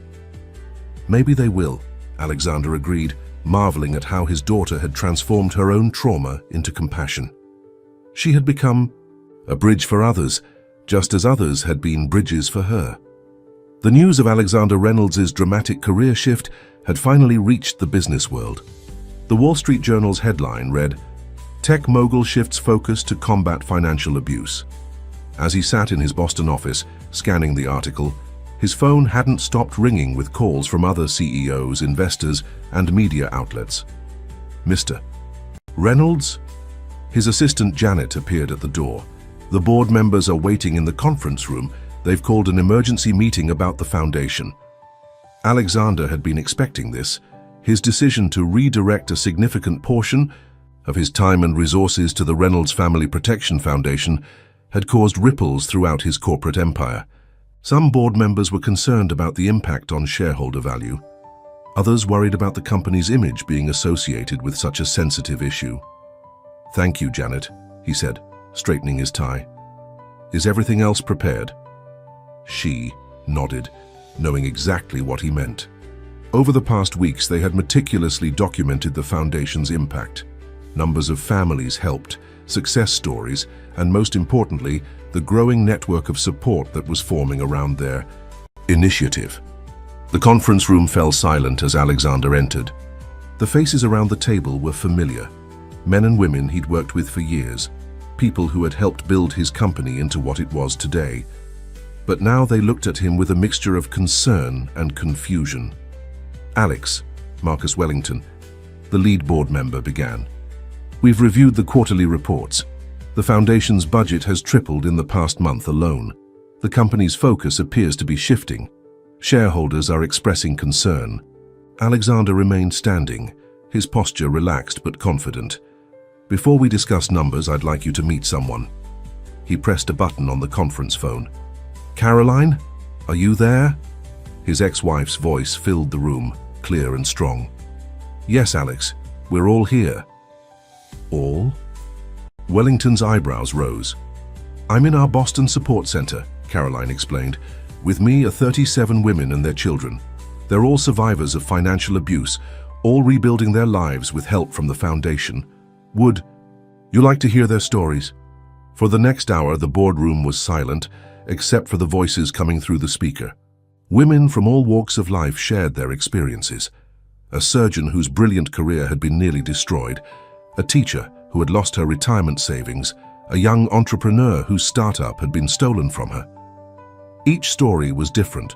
S1: "Maybe they will," Alexander agreed, marveling at how his daughter had transformed her own trauma into compassion. She had become a bridge for others, just as others had been bridges for her. The news of Alexander Reynolds' dramatic career shift had finally reached the business world. The Wall Street Journal's headline read, "Tech mogul shifts focus to combat financial abuse." As he sat in his Boston office, scanning the article, his phone hadn't stopped ringing with calls from other CEOs, investors, and media outlets. "Mr. Reynolds?" His assistant Janet appeared at the door. "The board members are waiting in the conference room. They've called an emergency meeting about the foundation." Alexander had been expecting this. His decision to redirect a significant portion of his time and resources to the Reynolds Family Protection Foundation had caused ripples throughout his corporate empire. Some board members were concerned about the impact on shareholder value. Others worried about the company's image being associated with such a sensitive issue. "Thank you, Janet," he said, straightening his tie. "Is everything else prepared?" She nodded, knowing exactly what he meant. Over the past weeks, they had meticulously documented the foundation's impact. Numbers of families helped, success stories, and most importantly, the growing network of support that was forming around their initiative. The conference room fell silent as Alexander entered. The faces around the table were familiar. Men and women he'd worked with for years, people who had helped build his company into what it was today. But now they looked at him with a mixture of concern and confusion. "Alex," Marcus Wellington, the lead board member, began. "We've reviewed the quarterly reports. The foundation's budget has tripled in the past month alone. The company's focus appears to be shifting. Shareholders are expressing concern. Alexander remained standing, his posture relaxed but confident. Before we discuss numbers, I'd like you to meet someone. He pressed a button on the conference phone. Caroline, are you there? His ex-wife's voice filled the room, clear and strong. Yes, Alex, we're all here. All? Wellington's eyebrows rose. I'm in our Boston support center, Caroline explained. With me are 37 women and their children. They're all survivors of financial abuse, all rebuilding their lives with help from the foundation. Would you like to hear their stories? For the next hour, the boardroom was silent, except for the voices coming through the speaker. Women from all walks of life shared their experiences. A surgeon whose brilliant career had been nearly destroyed, a teacher who had lost her retirement savings, a young entrepreneur whose startup had been stolen from her. Each story was different,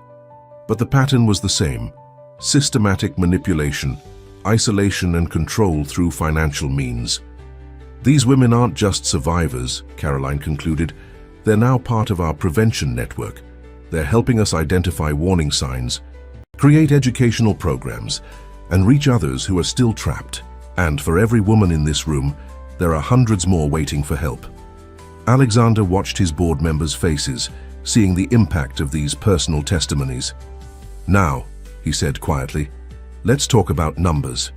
S1: but the pattern was the same: systematic manipulation, isolation and control through financial means. These women aren't just survivors, Caroline concluded. They're now part of our prevention network. They're helping us identify warning signs, create educational programs, and reach others who are still trapped. And for every woman in this room, there are hundreds more waiting for help. Alexander watched his board members' faces, seeing the impact of these personal testimonies. Now, he said quietly, let's talk about numbers.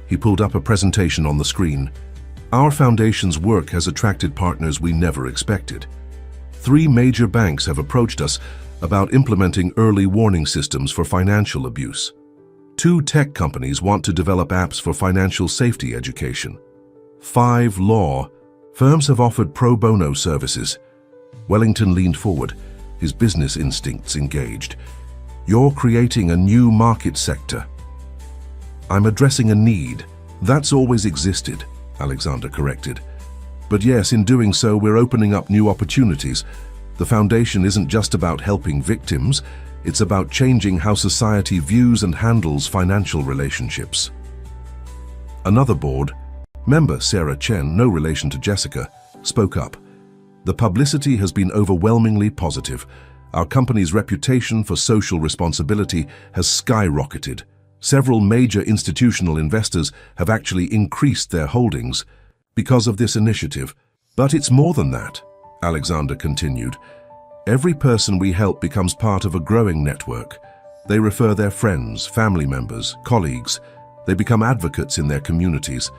S1: He pulled up a presentation on the screen. Our foundation's work has attracted partners we never expected. 3 major banks have approached us about implementing early warning systems for financial abuse. 2 tech companies want to develop apps for financial safety education. 5 law firms have offered pro bono services. Wellington leaned forward, his business instincts engaged. You're creating a new market sector. I'm addressing a need. That's always existed, Alexander corrected. But yes, in doing so, we're opening up new opportunities. The foundation isn't just about helping victims, it's about changing how society views and handles financial relationships. Another board member, Sarah Chen, no relation to Jessica, spoke up. The publicity has been overwhelmingly positive. Our company's reputation for social responsibility has skyrocketed. Several major institutional investors have actually increased their holdings because of this initiative. But it's more than that, Alexander continued. Every person we help becomes part of a growing network. They refer their friends, family members, colleagues. They become advocates in their communities.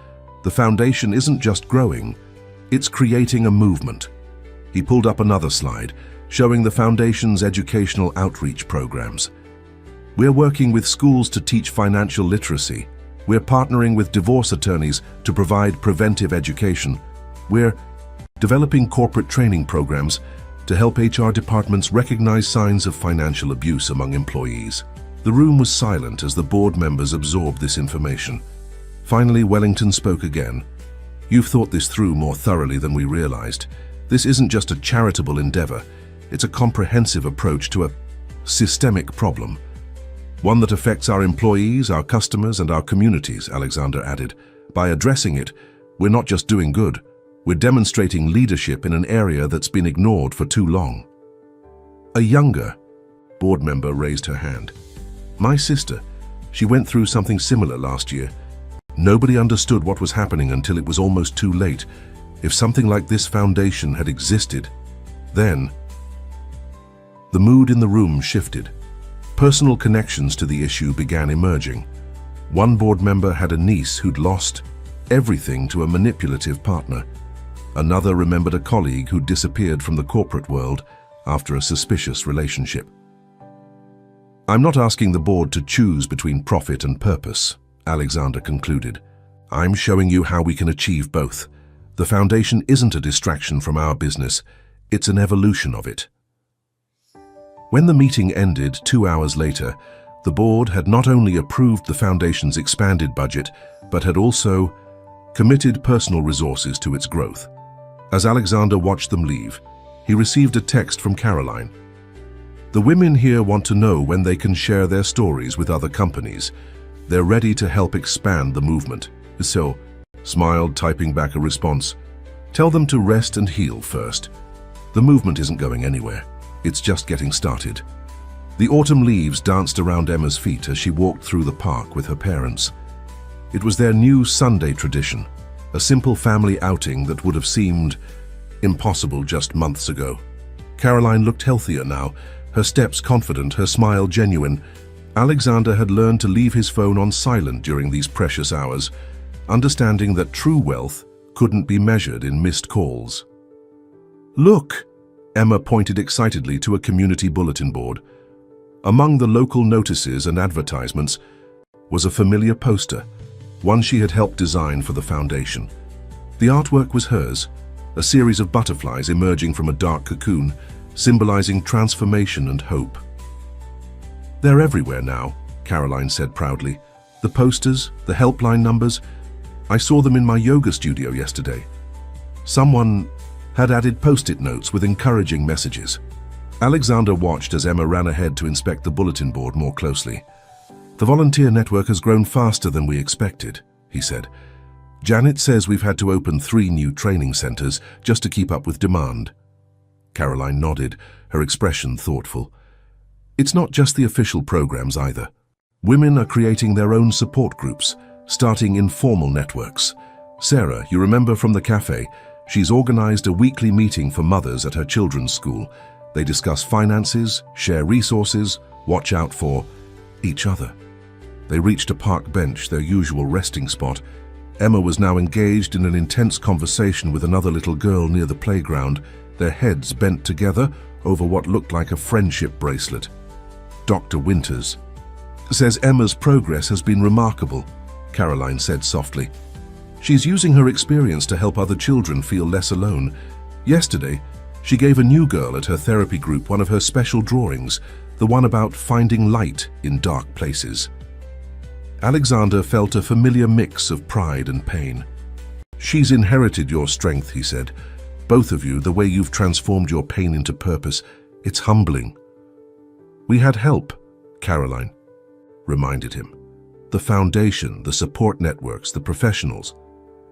S1: The foundation isn't just growing, it's creating a movement. He pulled up another slide, showing the foundation's educational outreach programs. We're working with schools to teach financial literacy. We're partnering with divorce attorneys to provide preventive education. We're developing corporate training programs to help HR departments recognize signs of financial abuse among employees. The room was silent as the board members absorbed this information. Finally, Wellington spoke again. You've thought this through more thoroughly than we realized. This isn't just a charitable endeavor. It's a comprehensive approach to a systemic problem. One that affects our employees, our customers, and our communities, Alexander added. By addressing it, we're not just doing good. We're demonstrating leadership in an area that's been ignored for too long. A younger board member raised her hand. My sister, she went through something similar last year. Nobody understood what was happening until it was almost too late. If something like this foundation had existed, then the mood in the room shifted. Personal connections to the issue began emerging. One board member had a niece who'd lost everything to a manipulative partner. Another remembered a colleague who'd disappeared from the corporate world after a suspicious relationship. I'm not asking the board to choose between profit and purpose, Alexander concluded. I'm showing you how we can achieve both. The foundation isn't a distraction from our business, it's an evolution of it. When the meeting ended 2 hours later, the board had not only approved the foundation's expanded budget, but had also committed personal resources to its growth. As Alexander watched them leave, he received a text from Caroline. The women here want to know when they can share their stories with other companies. They're ready to help expand the movement. So, smiled, typing back a response. Tell them to rest and heal first. The movement isn't going anywhere. It's just getting started. The autumn leaves danced around Emma's feet as she walked through the park with her parents. It was their new Sunday tradition, a simple family outing that would have seemed impossible just months ago. Caroline looked healthier now, her steps confident, her smile genuine. Alexander had learned to leave his phone on silent during these precious hours, understanding that true wealth couldn't be measured in missed calls. "Look!" Emma pointed excitedly to a community bulletin board. Among the local notices and advertisements was a familiar poster, one she had helped design for the foundation. The artwork was hers, a series of butterflies emerging from a dark cocoon, symbolizing transformation and hope. "They're everywhere now," Caroline said proudly. "The posters, the helpline numbers. I saw them in my yoga studio yesterday. Someone had added post-it notes with encouraging messages." Alexander watched as Emma ran ahead to inspect the bulletin board more closely. "The volunteer network has grown faster than we expected," he said. "Janet says we've had to open 3 new training centers just to keep up with demand." Caroline nodded, her expression thoughtful. "It's not just the official programs either. Women are creating their own support groups, starting informal networks. Sarah, you remember from the cafe, she's organized a weekly meeting for mothers at her children's school. They discuss finances, share resources, watch out for each other." They reached a park bench, their usual resting spot. Emma was now engaged in an intense conversation with another little girl near the playground, their heads bent together over what looked like a friendship bracelet. "Dr. Winters says Emma's progress has been remarkable," Caroline said softly. "She's using her experience to help other children feel less alone. Yesterday, she gave a new girl at her therapy group one of her special drawings, the one about finding light in dark places." Alexander felt a familiar mix of pride and pain. "She's inherited your strength," he said. "Both of you, the way you've transformed your pain into purpose, it's humbling." "We had help," Caroline reminded him. "The foundation, the support networks, the professionals.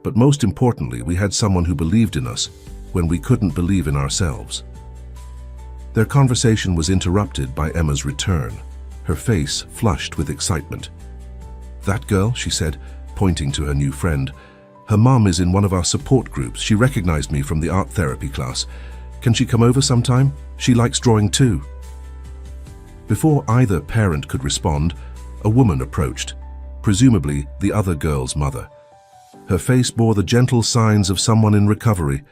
S1: But most importantly, we had someone who believed in us when we couldn't believe in ourselves." Their conversation was interrupted by Emma's return, her face flushed with excitement. "That girl," she said, pointing to her new friend. "Her mom is in one of our support groups. She recognized me from the art therapy class. Can she come over sometime? She likes drawing too." Before either parent could respond, a woman approached, presumably the other girl's mother. Her face bore the gentle signs of someone in recovery,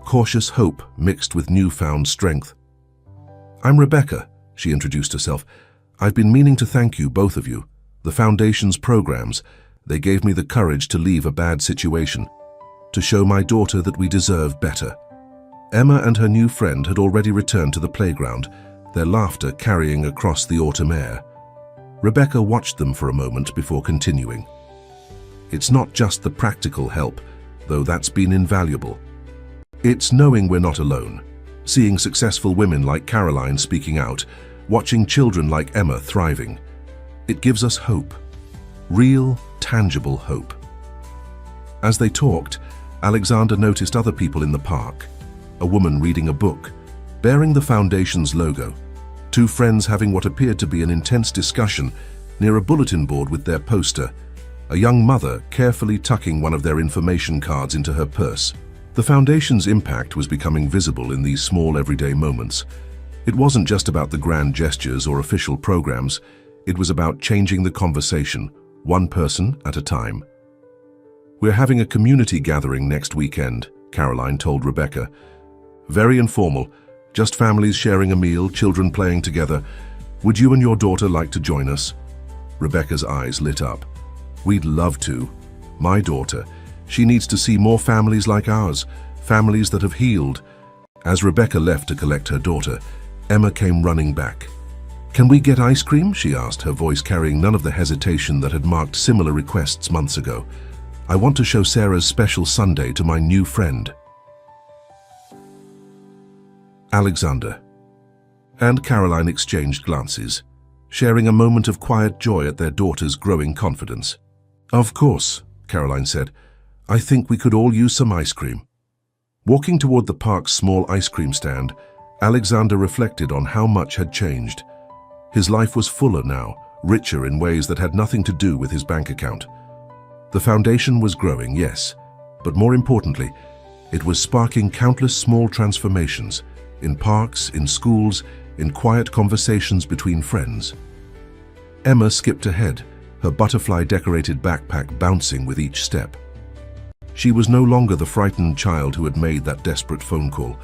S1: cautious hope mixed with newfound strength. "I'm Rebecca," she introduced herself. "I've been meaning to thank you, both of you. The Foundation's programs, they gave me the courage to leave a bad situation, to show my daughter that we deserve better." Emma and her new friend had already returned to the playground, their laughter carrying across the autumn air. Rebecca watched them for a moment before continuing. "It's not just the practical help, though that's been invaluable. It's knowing we're not alone, seeing successful women like Caroline speaking out, watching children like Emma thriving. It gives us hope, real, tangible hope." As they talked, Alexander noticed other people in the park. A woman reading a book, bearing the Foundation's logo. 2 friends having what appeared to be an intense discussion near a bulletin board with their poster. A young mother carefully tucking one of their information cards into her purse. The Foundation's impact was becoming visible in these small everyday moments. It wasn't just about the grand gestures or official programs. It was about changing the conversation, one person at a time. "We're having a community gathering next weekend," Caroline told Rebecca. "Very informal, just families sharing a meal, children playing together. Would you and your daughter like to join us?" Rebecca's eyes lit up. "We'd love to. My daughter, she needs to see more families like ours, families that have healed." As Rebecca left to collect her daughter, Emma came running back. "Can we get ice cream?" she asked, her voice carrying none of the hesitation that had marked similar requests months ago. "I want to show Sarah's special Sunday to my new friend." Alexander and Caroline exchanged glances, sharing a moment of quiet joy at their daughter's growing confidence. "Of course," Caroline said. "I think we could all use some ice cream." Walking toward the park's small ice cream stand, Alexander reflected on how much had changed. His life was fuller now, richer in ways that had nothing to do with his bank account. The foundation was growing, yes, but more importantly, it was sparking countless small transformations in parks, in schools, in quiet conversations between friends. Emma skipped ahead, her butterfly-decorated backpack bouncing with each step. She was no longer the frightened child who had made that desperate phone call.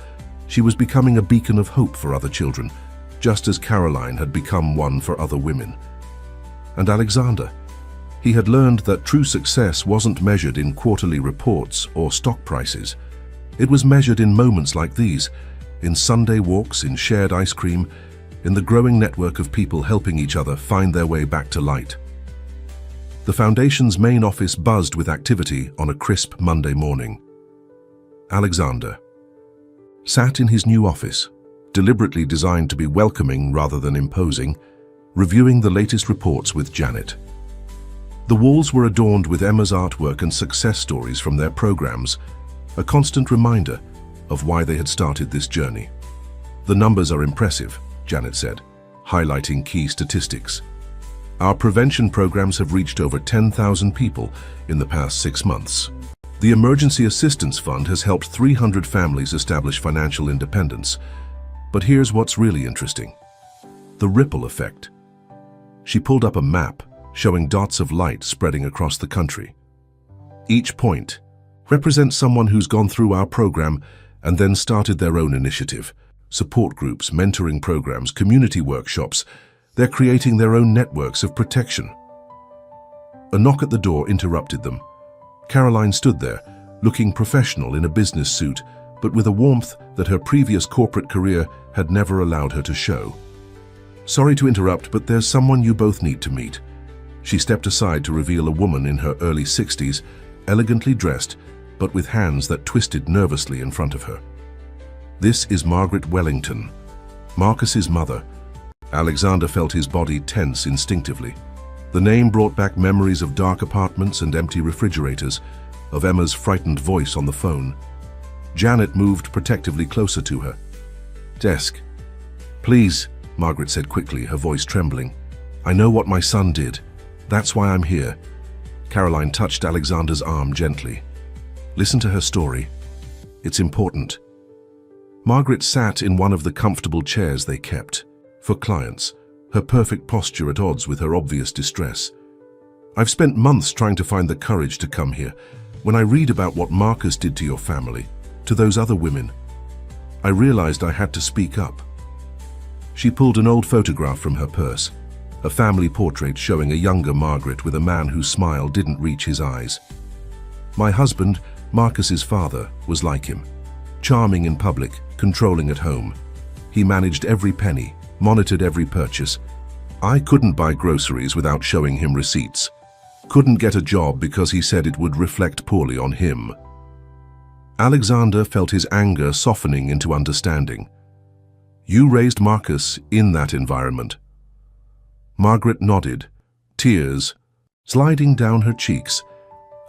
S1: She was becoming a beacon of hope for other children, just as Caroline had become one for other women. And Alexander, he had learned that true success wasn't measured in quarterly reports or stock prices. It was measured in moments like these, in Sunday walks, in shared ice cream, in the growing network of people helping each other find their way back to light. The foundation's main office buzzed with activity on a crisp Monday morning. Alexander sat in his new office, deliberately designed to be welcoming rather than imposing, reviewing the latest reports with Janet. The walls were adorned with Emma's artwork and success stories from their programs, a constant reminder of why they had started this journey. "The numbers are impressive," Janet said, highlighting key statistics. "Our prevention programs have reached over 10,000 people in the past 6 months. The Emergency Assistance Fund has helped 300 families establish financial independence. But here's what's really interesting: the ripple effect." She pulled up a map showing dots of light spreading across the country. Each point represents someone who's gone through our program and then started their own initiative. Support groups, mentoring programs, community workshops. They're creating their own networks of protection. A knock at the door interrupted them. Caroline stood there, looking professional in a business suit, but with a warmth that her previous corporate career had never allowed her to show. "Sorry to interrupt, but there's someone you both need to meet." She stepped aside to reveal a woman in her early 60s, elegantly dressed, but with hands that twisted nervously in front of her. "This is Margaret Wellington, Marcus's mother." Alexander felt his body tense instinctively. The name brought back memories of dark apartments and empty refrigerators, of Emma's frightened voice on the phone. Janet moved protectively closer to her. "Desk." "Please," Margaret said quickly, her voice trembling. "I know what my son did. That's why I'm here." Caroline touched Alexander's arm gently. "Listen to her story. It's important." Margaret sat in one of the comfortable chairs they kept for clients, her perfect posture at odds with her obvious distress. "I've spent months trying to find the courage to come here. When I read about what Marcus did to your family, to those other women, I realized I had to speak up." She pulled an old photograph from her purse, a family portrait showing a younger Margaret with a man whose smile didn't reach his eyes. "My husband, Marcus's father, was like him. Charming in public, controlling at home. He managed every penny, monitored every purchase. I couldn't buy groceries without showing him receipts. Couldn't get a job because he said it would reflect poorly on him." Alexander felt his anger softening into understanding. "You raised Marcus in that environment." Margaret nodded, tears sliding down her cheeks.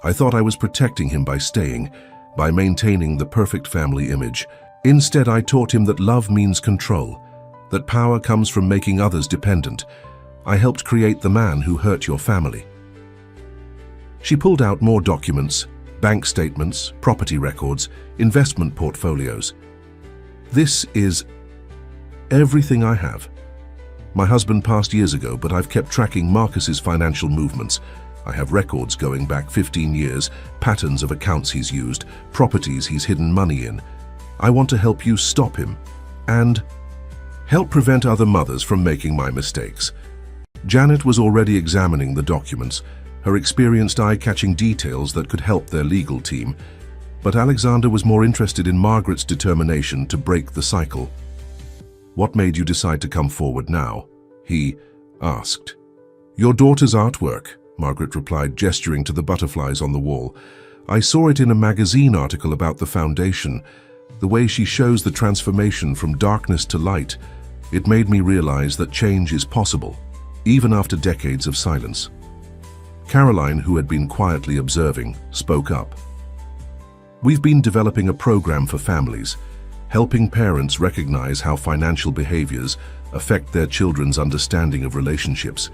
S1: "I thought I was protecting him by staying, by maintaining the perfect family image. Instead, I taught him that love means control, that power comes from making others dependent. I helped create the man who hurt your family." She pulled out more documents, bank statements, property records, investment portfolios. "This is everything I have. My husband passed years ago, but I've kept tracking Marcus's financial movements. I have records going back 15 years, patterns of accounts he's used, properties he's hidden money in. I want to help you stop him and help prevent other mothers from making my mistakes." Janet was already examining the documents, her experienced eye catching details that could help their legal team. But Alexander was more interested in Margaret's determination to break the cycle. "What made you decide to come forward now?" he asked. "Your daughter's artwork," Margaret replied, gesturing to the butterflies on the wall. "I saw it in a magazine article about the foundation. The way she shows the transformation from darkness to light, it made me realize that change is possible, even after decades of silence." Caroline, who had been quietly observing, spoke up. We've been developing a program for families, helping parents recognize how financial behaviors affect their children's understanding of relationships.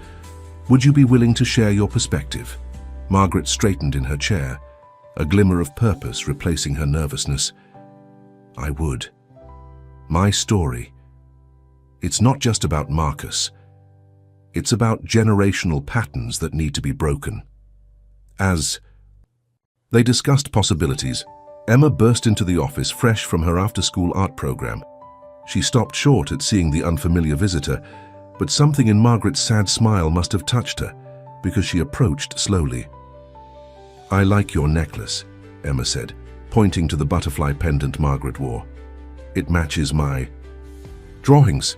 S1: Would you be willing to share your perspective? Margaret straightened in her chair, a glimmer of purpose replacing her nervousness. I would. My story. It's not just about Marcus. It's about generational patterns that need to be broken. As they discussed possibilities, Emma burst into the office fresh from her after-school art program. She stopped short at seeing the unfamiliar visitor, but something in Margaret's sad smile must have touched her, because she approached slowly. I like your necklace, Emma said, pointing to the butterfly pendant Margaret wore. It matches my drawings.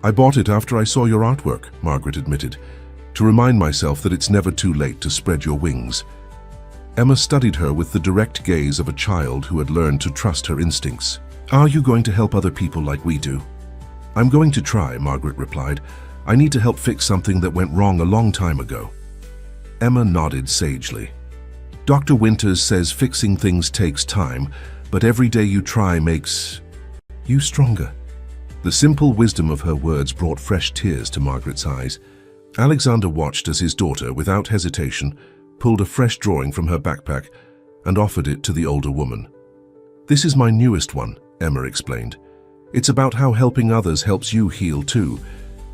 S1: I bought it after I saw your artwork, Margaret admitted, to remind myself that it's never too late to spread your wings. Emma studied her with the direct gaze of a child who had learned to trust her instincts. Are you going to help other people like we do? I'm going to try, Margaret replied. I need to help fix something that went wrong a long time ago. Emma nodded sagely. Dr. Winters says fixing things takes time, but every day you try makes you stronger. The simple wisdom of her words brought fresh tears to Margaret's eyes. Alexander watched as his daughter, without hesitation, pulled a fresh drawing from her backpack and offered it to the older woman. This is my newest one, Emma explained. It's about how helping others helps you heal too.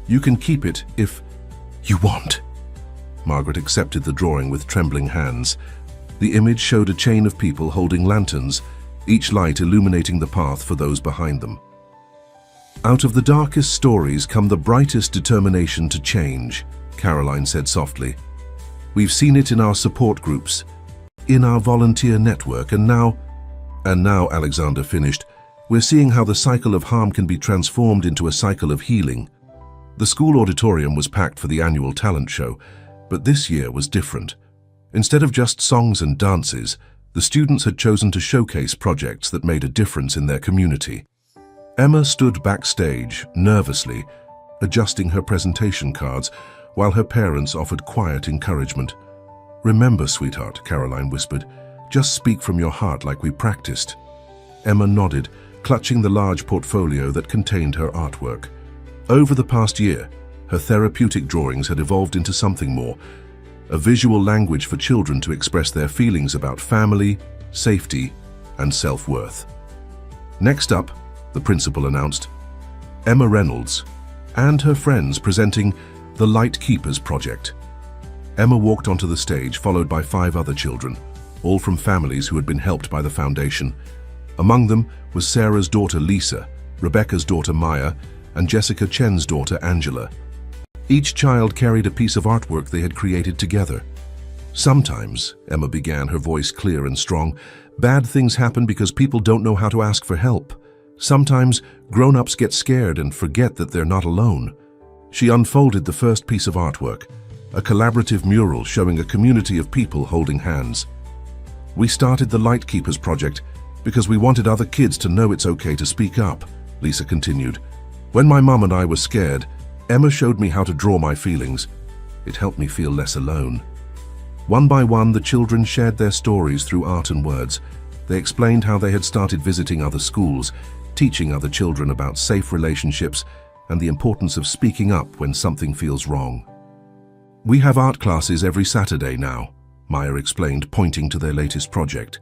S1: You can keep it if you want. Margaret accepted the drawing with trembling hands. The image showed a chain of people holding lanterns, each light illuminating the path for those behind them. Out of the darkest stories come the brightest determination to change, Caroline said softly. We've seen it in our support groups, in our volunteer network, and now, Alexander finished, we're seeing how the cycle of harm can be transformed into a cycle of healing. The school auditorium was packed for the annual talent show, but this year was different. Instead of just songs and dances, the students had chosen to showcase projects that made a difference in their community. Emma stood backstage, nervously, adjusting her presentation cards, while her parents offered quiet encouragement. Remember, sweetheart, Caroline whispered, just speak from your heart like we practiced. Emma nodded, clutching the large portfolio that contained her artwork. Over the past year, her therapeutic drawings had evolved into something more, a visual language for children to express their feelings about family, safety, and self-worth. Next up, the principal announced, Emma Reynolds and her friends presenting the Light Keepers Project. Emma walked onto the stage, followed by 5 other children, all from families who had been helped by the foundation. Among them was Sarah's daughter Lisa, Rebecca's daughter Maya, and Jessica Chen's daughter Angela. Each child carried a piece of artwork they had created together. Sometimes, Emma began, her voice clear and strong, bad things happen because people don't know how to ask for help. Sometimes, grown-ups get scared and forget that they're not alone. She unfolded the first piece of artwork, a collaborative mural showing a community of people holding hands. We started the Light Keepers Project because we wanted other kids to know it's okay to speak up, Lisa continued. When my mum and I were scared, Emma showed me how to draw my feelings. It helped me feel less alone. One by one, the children shared their stories through art and words. They explained how they had started visiting other schools, teaching other children about safe relationships and the importance of speaking up when something feels wrong. We have art classes every Saturday now, Maya explained, pointing to their latest project.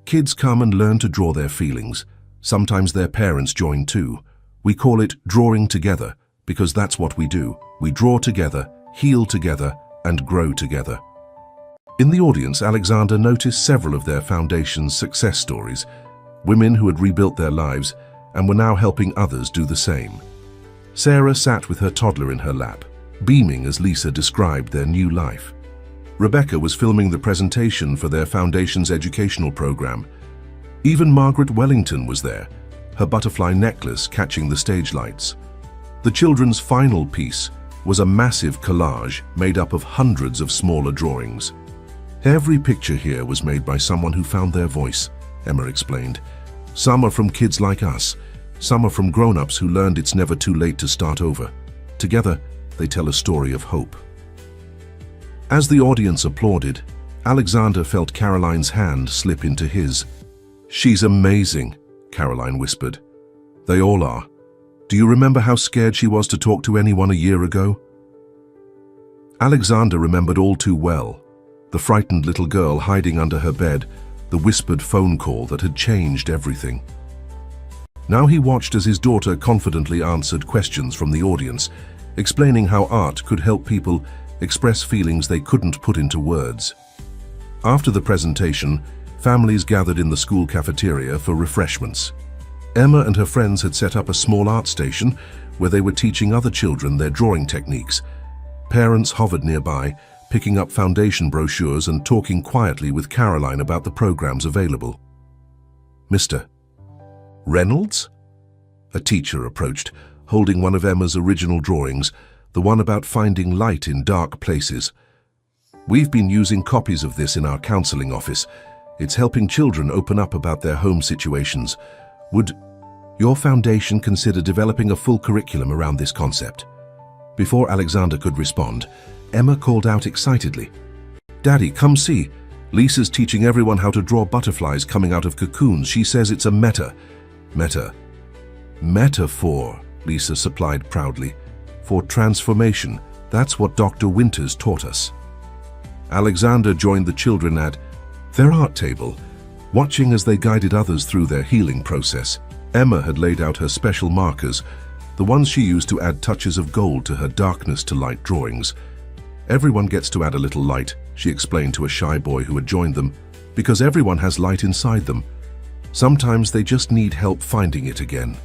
S1: Kids come and learn to draw their feelings. Sometimes their parents join too. We call it drawing together because that's what we do. We draw together, heal together, and grow together. In the audience, Alexander noticed several of their foundation's success stories, women who had rebuilt their lives and were now helping others do the same. Sarah sat with her toddler in her lap, beaming as Lisa described their new life. Rebecca was filming the presentation for their foundation's educational program. Even Margaret Wellington was there, her butterfly necklace catching the stage lights. The children's final piece was a massive collage made up of hundreds of smaller drawings. Every picture here was made by someone who found their voice, Emma explained. Some are from kids like us, some are from grown-ups who learned it's never too late to start over. Together, they tell a story of hope. As the audience applauded, Alexander felt Caroline's hand slip into his. "She's amazing," Caroline whispered. "They all are. Do you remember how scared she was to talk to anyone a year ago?" Alexander remembered all too well. The frightened little girl hiding under her bed, the whispered phone call that had changed everything. Now he watched as his daughter confidently answered questions from the audience, explaining how art could help people express feelings they couldn't put into words. After the presentation, families gathered in the school cafeteria for refreshments. Emma and her friends had set up a small art station where they were teaching other children their drawing techniques. Parents hovered nearby, picking up foundation brochures and talking quietly with Caroline about the programs available. "Mr. Reynolds?" A teacher approached, holding one of Emma's original drawings, the one about finding light in dark places. "We've been using copies of this in our counseling office. It's helping children open up about their home situations. Would your foundation consider developing a full curriculum around this concept?" Before Alexander could respond, Emma called out excitedly, "Daddy, come see. Lisa's teaching everyone how to draw butterflies coming out of cocoons. She says it's a metaphor, Lisa supplied proudly. "For transformation. That's what Dr. Winters taught us." Alexander joined the children at their art table, watching as they guided others through their healing process. Emma had laid out her special markers, the ones she used to add touches of gold to her darkness to light drawings. "Everyone gets to add a little light," she explained to a shy boy who had joined them, "because everyone has light inside them. Sometimes they just need help finding it again."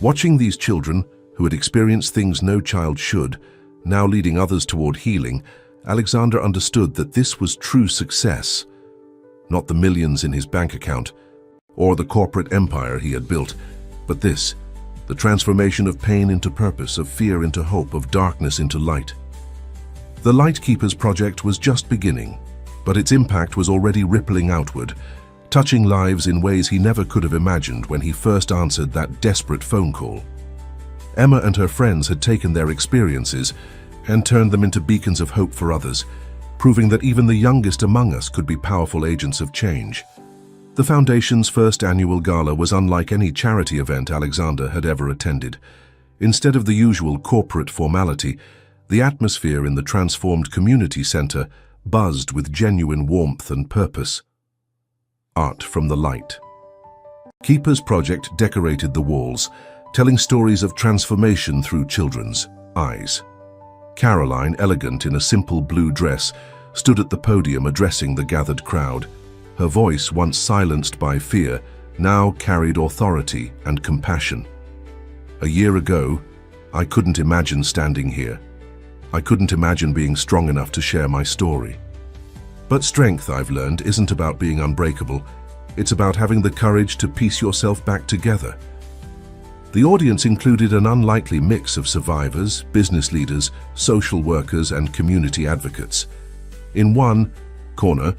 S1: Watching these children, who had experienced things no child should, now leading others toward healing, Alexander understood that this was true success. Not the millions in his bank account, or the corporate empire he had built, but this, the transformation of pain into purpose, of fear into hope, of darkness into light. The Light Keepers project was just beginning, but its impact was already rippling outward, touching lives in ways he never could have imagined when he first answered that desperate phone call. Emma and her friends had taken their experiences and turned them into beacons of hope for others, proving that even the youngest among us could be powerful agents of change. The Foundation's first annual gala was unlike any charity event Alexander had ever attended. Instead of the usual corporate formality, the atmosphere in the transformed community center buzzed with genuine warmth and purpose. Art from the light. Keepers Project decorated the walls, telling stories of transformation through children's eyes. Caroline, elegant in a simple blue dress, stood at the podium addressing the gathered crowd. Her voice, once silenced by fear, now carried authority and compassion. "A year ago, I couldn't imagine standing here. I couldn't imagine being strong enough to share my story. But strength, I've learned, isn't about being unbreakable. It's about having the courage to piece yourself back together." The audience included an unlikely mix of survivors, business leaders, social workers, and community advocates. In one corner,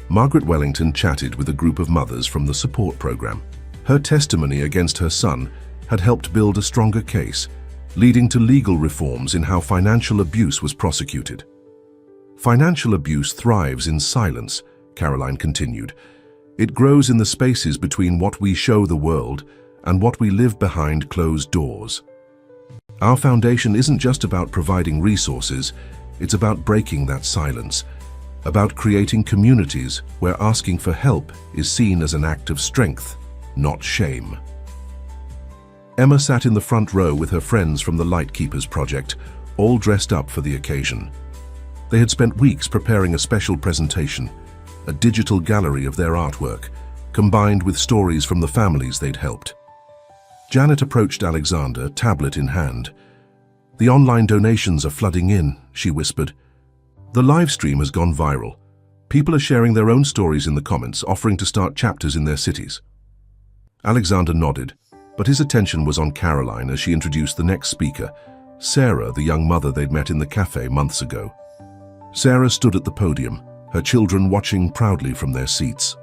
S1: Margaret Wellington chatted with a group of mothers from the support program. Her testimony against her son had helped build a stronger case, leading to legal reforms in how financial abuse was prosecuted. "Financial abuse thrives in silence," Caroline continued. "It grows in the spaces between what we show the world and what we live behind closed doors." Our foundation isn't just about providing resources, it's about breaking that silence, about creating communities where asking for help is seen as an act of strength, not shame. Emma sat in the front row with her friends from the Light Keepers project, all dressed up for the occasion. They had spent weeks preparing a special presentation, a digital gallery of their artwork, combined with stories from the families they'd helped. Janet approached Alexander, tablet in hand. "The online donations are flooding in," she whispered. "The live stream has gone viral. People are sharing their own stories in the comments, offering to start chapters in their cities." Alexander nodded, but his attention was on Caroline as she introduced the next speaker, Sarah, the young mother they'd met in the cafe months ago. Sarah stood at the podium, her children watching proudly from their seats.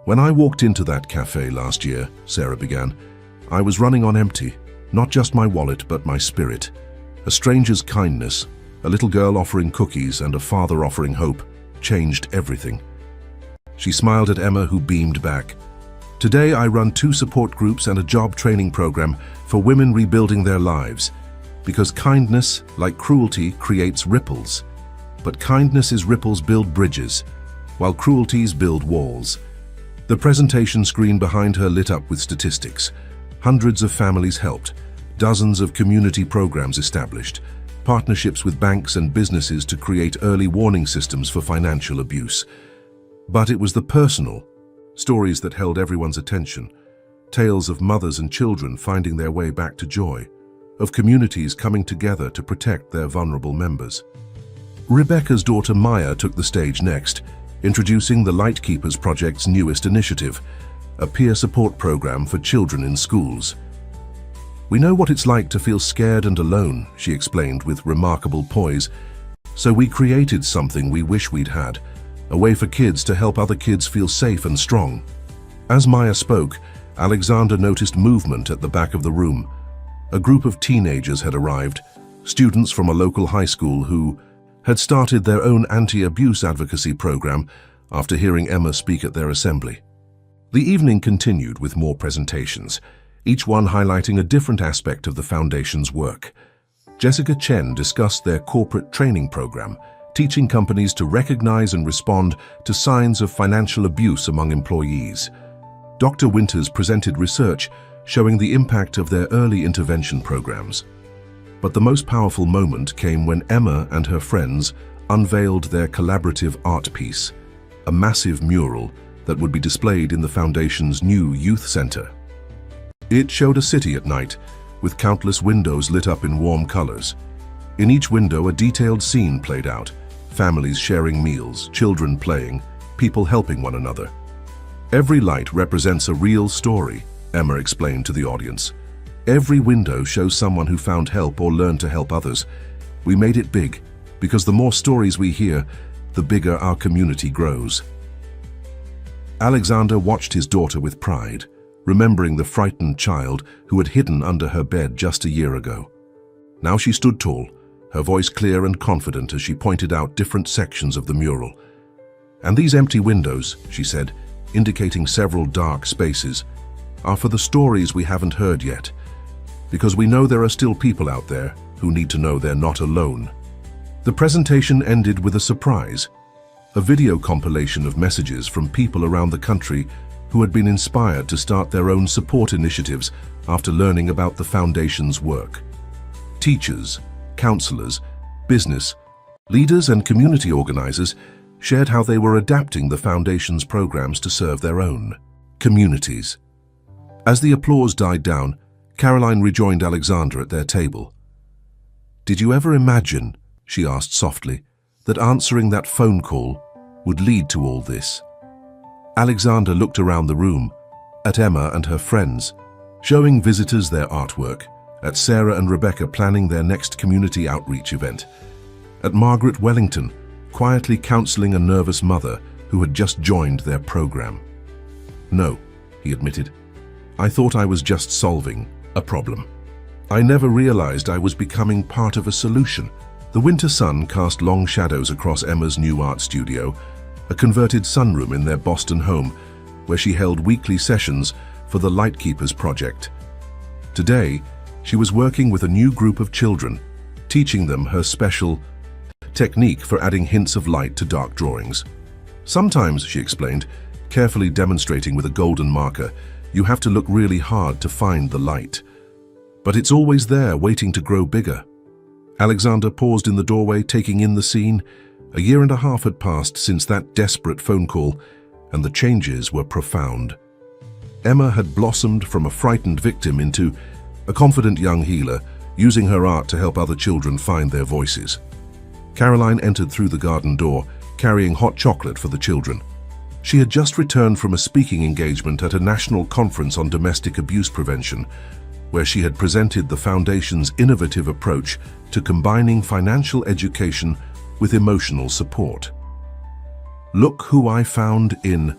S1: "When I walked into that cafe last year," Sarah began, "I was running on empty, not just my wallet but my spirit. A stranger's kindness, a little girl offering cookies and a father offering hope, changed everything. She smiled at Emma, who beamed back. Today I run 2 support groups and a job training program for women rebuilding their lives. Because kindness, like cruelty, creates ripples. But kindness's ripples build bridges, while cruelties build walls. The presentation screen behind her lit up with statistics. Hundreds of families helped, dozens of community programs established, partnerships with banks and businesses to create early warning systems for financial abuse. But it was the personal stories that held everyone's attention. Tales of mothers and children finding their way back to joy, of communities coming together to protect their vulnerable members. Rebecca's daughter Maya took the stage next, introducing the Lightkeepers Project's newest initiative, a peer support program for children in schools. We know what it's like to feel scared and alone, she explained with remarkable poise. So we created something we wish we'd had, a way for kids to help other kids feel safe and strong. As Maya spoke, Alexander noticed movement at the back of the room. A group of teenagers had arrived, students from a local high school who had started their own anti-abuse advocacy program after hearing Emma speak at their assembly. The evening continued with more presentations, each one highlighting a different aspect of the Foundation's work. Jessica Chen discussed their corporate training program, teaching companies to recognize and respond to signs of financial abuse among employees. Dr. Winters presented research showing the impact of their early intervention programs. But the most powerful moment came when Emma and her friends unveiled their collaborative art piece, a massive mural that would be displayed in the Foundation's new youth center. It showed a city at night, with countless windows lit up in warm colors. In each window, a detailed scene played out, families sharing meals, children playing, people helping one another. Every light represents a real story, Emma explained to the audience. Every window shows someone who found help or learned to help others. We made it big, because the more stories we hear, the bigger our community grows. Alexander watched his daughter with pride, remembering the frightened child who had hidden under her bed just a year ago. Now she stood tall, her voice clear and confident as she pointed out different sections of the mural. And these empty windows, she said, indicating several dark spaces, are for the stories we haven't heard yet, because we know there are still people out there who need to know they're not alone. The presentation ended with a surprise, a video compilation of messages from people around the country who had been inspired to start their own support initiatives after learning about the Foundation's work. Teachers, counselors, business, leaders and community organizers shared how they were adapting the Foundation's programs to serve their own communities. As the applause died down, Caroline rejoined Alexander at their table. "Did you ever imagine," she asked softly, "that answering that phone call would lead to all this?" Alexander looked around the room, at Emma and her friends, showing visitors their artwork, at Sarah and Rebecca planning their next community outreach event, at Margaret Wellington quietly counseling a nervous mother who had just joined their program. "No," he admitted, "I thought I was just solving a problem. I never realized I was becoming part of a solution." The winter sun cast long shadows across Emma's new art studio, a converted sunroom in their Boston home, where she held weekly sessions for the Lightkeepers Project. Today, she was working with a new group of children, teaching them her special technique for adding hints of light to dark drawings. "Sometimes," she explained, carefully demonstrating with a golden marker, "you have to look really hard to find the light. But it's always there, waiting to grow bigger." Alexander paused in the doorway, taking in the scene. A year and a half had passed since that desperate phone call, and the changes were profound. Emma had blossomed from a frightened victim into a confident young healer, using her art to help other children find their voices. Caroline entered through the garden door, carrying hot chocolate for the children. She had just returned from a speaking engagement at a national conference on domestic abuse prevention, where she had presented the Foundation's innovative approach to combining financial education with emotional support. "Look who I found in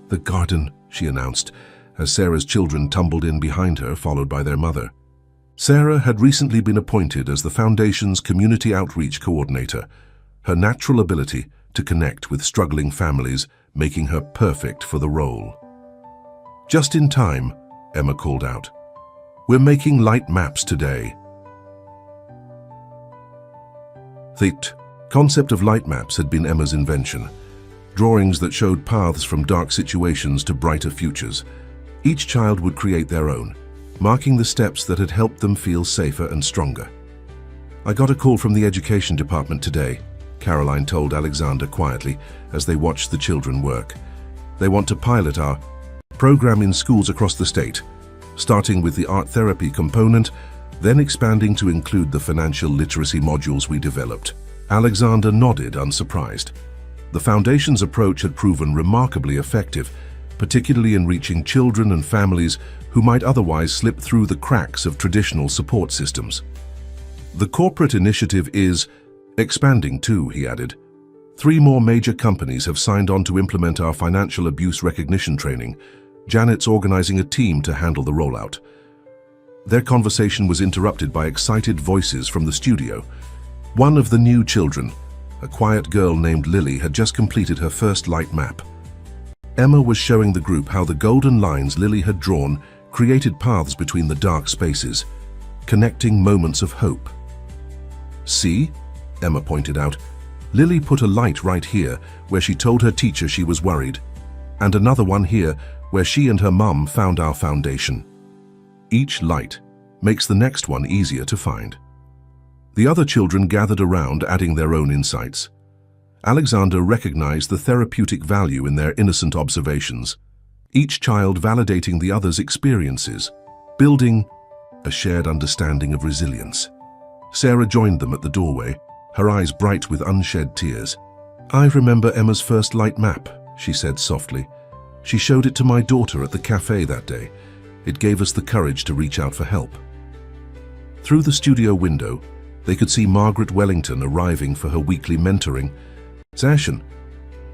S1: the garden," she announced, as Sarah's children tumbled in behind her, followed by their mother. Sarah had recently been appointed as the Foundation's community outreach coordinator. Her natural ability to connect with struggling families, making her perfect for the role. "Just in time," Emma called out. "We're making light maps today." The concept of light maps had been Emma's invention. Drawings that showed paths from dark situations to brighter futures. Each child would create their own, marking the steps that had helped them feel safer and stronger. "I got a call from the education department today," Caroline told Alexander quietly as they watched the children work. "They want to pilot our program in schools across the state, starting with the art therapy component, then expanding to include the financial literacy modules we developed." Alexander nodded, unsurprised. The Foundation's approach had proven remarkably effective, particularly in reaching children and families who might otherwise slip through the cracks of traditional support systems. "The corporate initiative is expanding too," he added. 3 more major companies have signed on to implement our financial abuse recognition training. Janet's organizing a team to handle the rollout. Their conversation was interrupted by excited voices from the studio. One of the new children, a quiet girl named Lily, had just completed her first light map. Emma was showing the group how the golden lines Lily had drawn created paths between the dark spaces, connecting moments of hope. "See?" Emma pointed out. "Lily put a light right here where she told her teacher she was worried, and another one here where she and her mum found our foundation. Each light makes the next one easier to find." The other children gathered around, adding their own insights. Alexander recognized the therapeutic value in their innocent observations, each child validating the other's experiences, building a shared understanding of resilience. Sarah joined them at the doorway, her eyes bright with unshed tears. "I remember Emma's first light map," she said softly. "She showed it to my daughter at the cafe that day. It gave us the courage to reach out for help." Through the studio window, they could see Margaret Wellington arriving for her weekly mentoring session.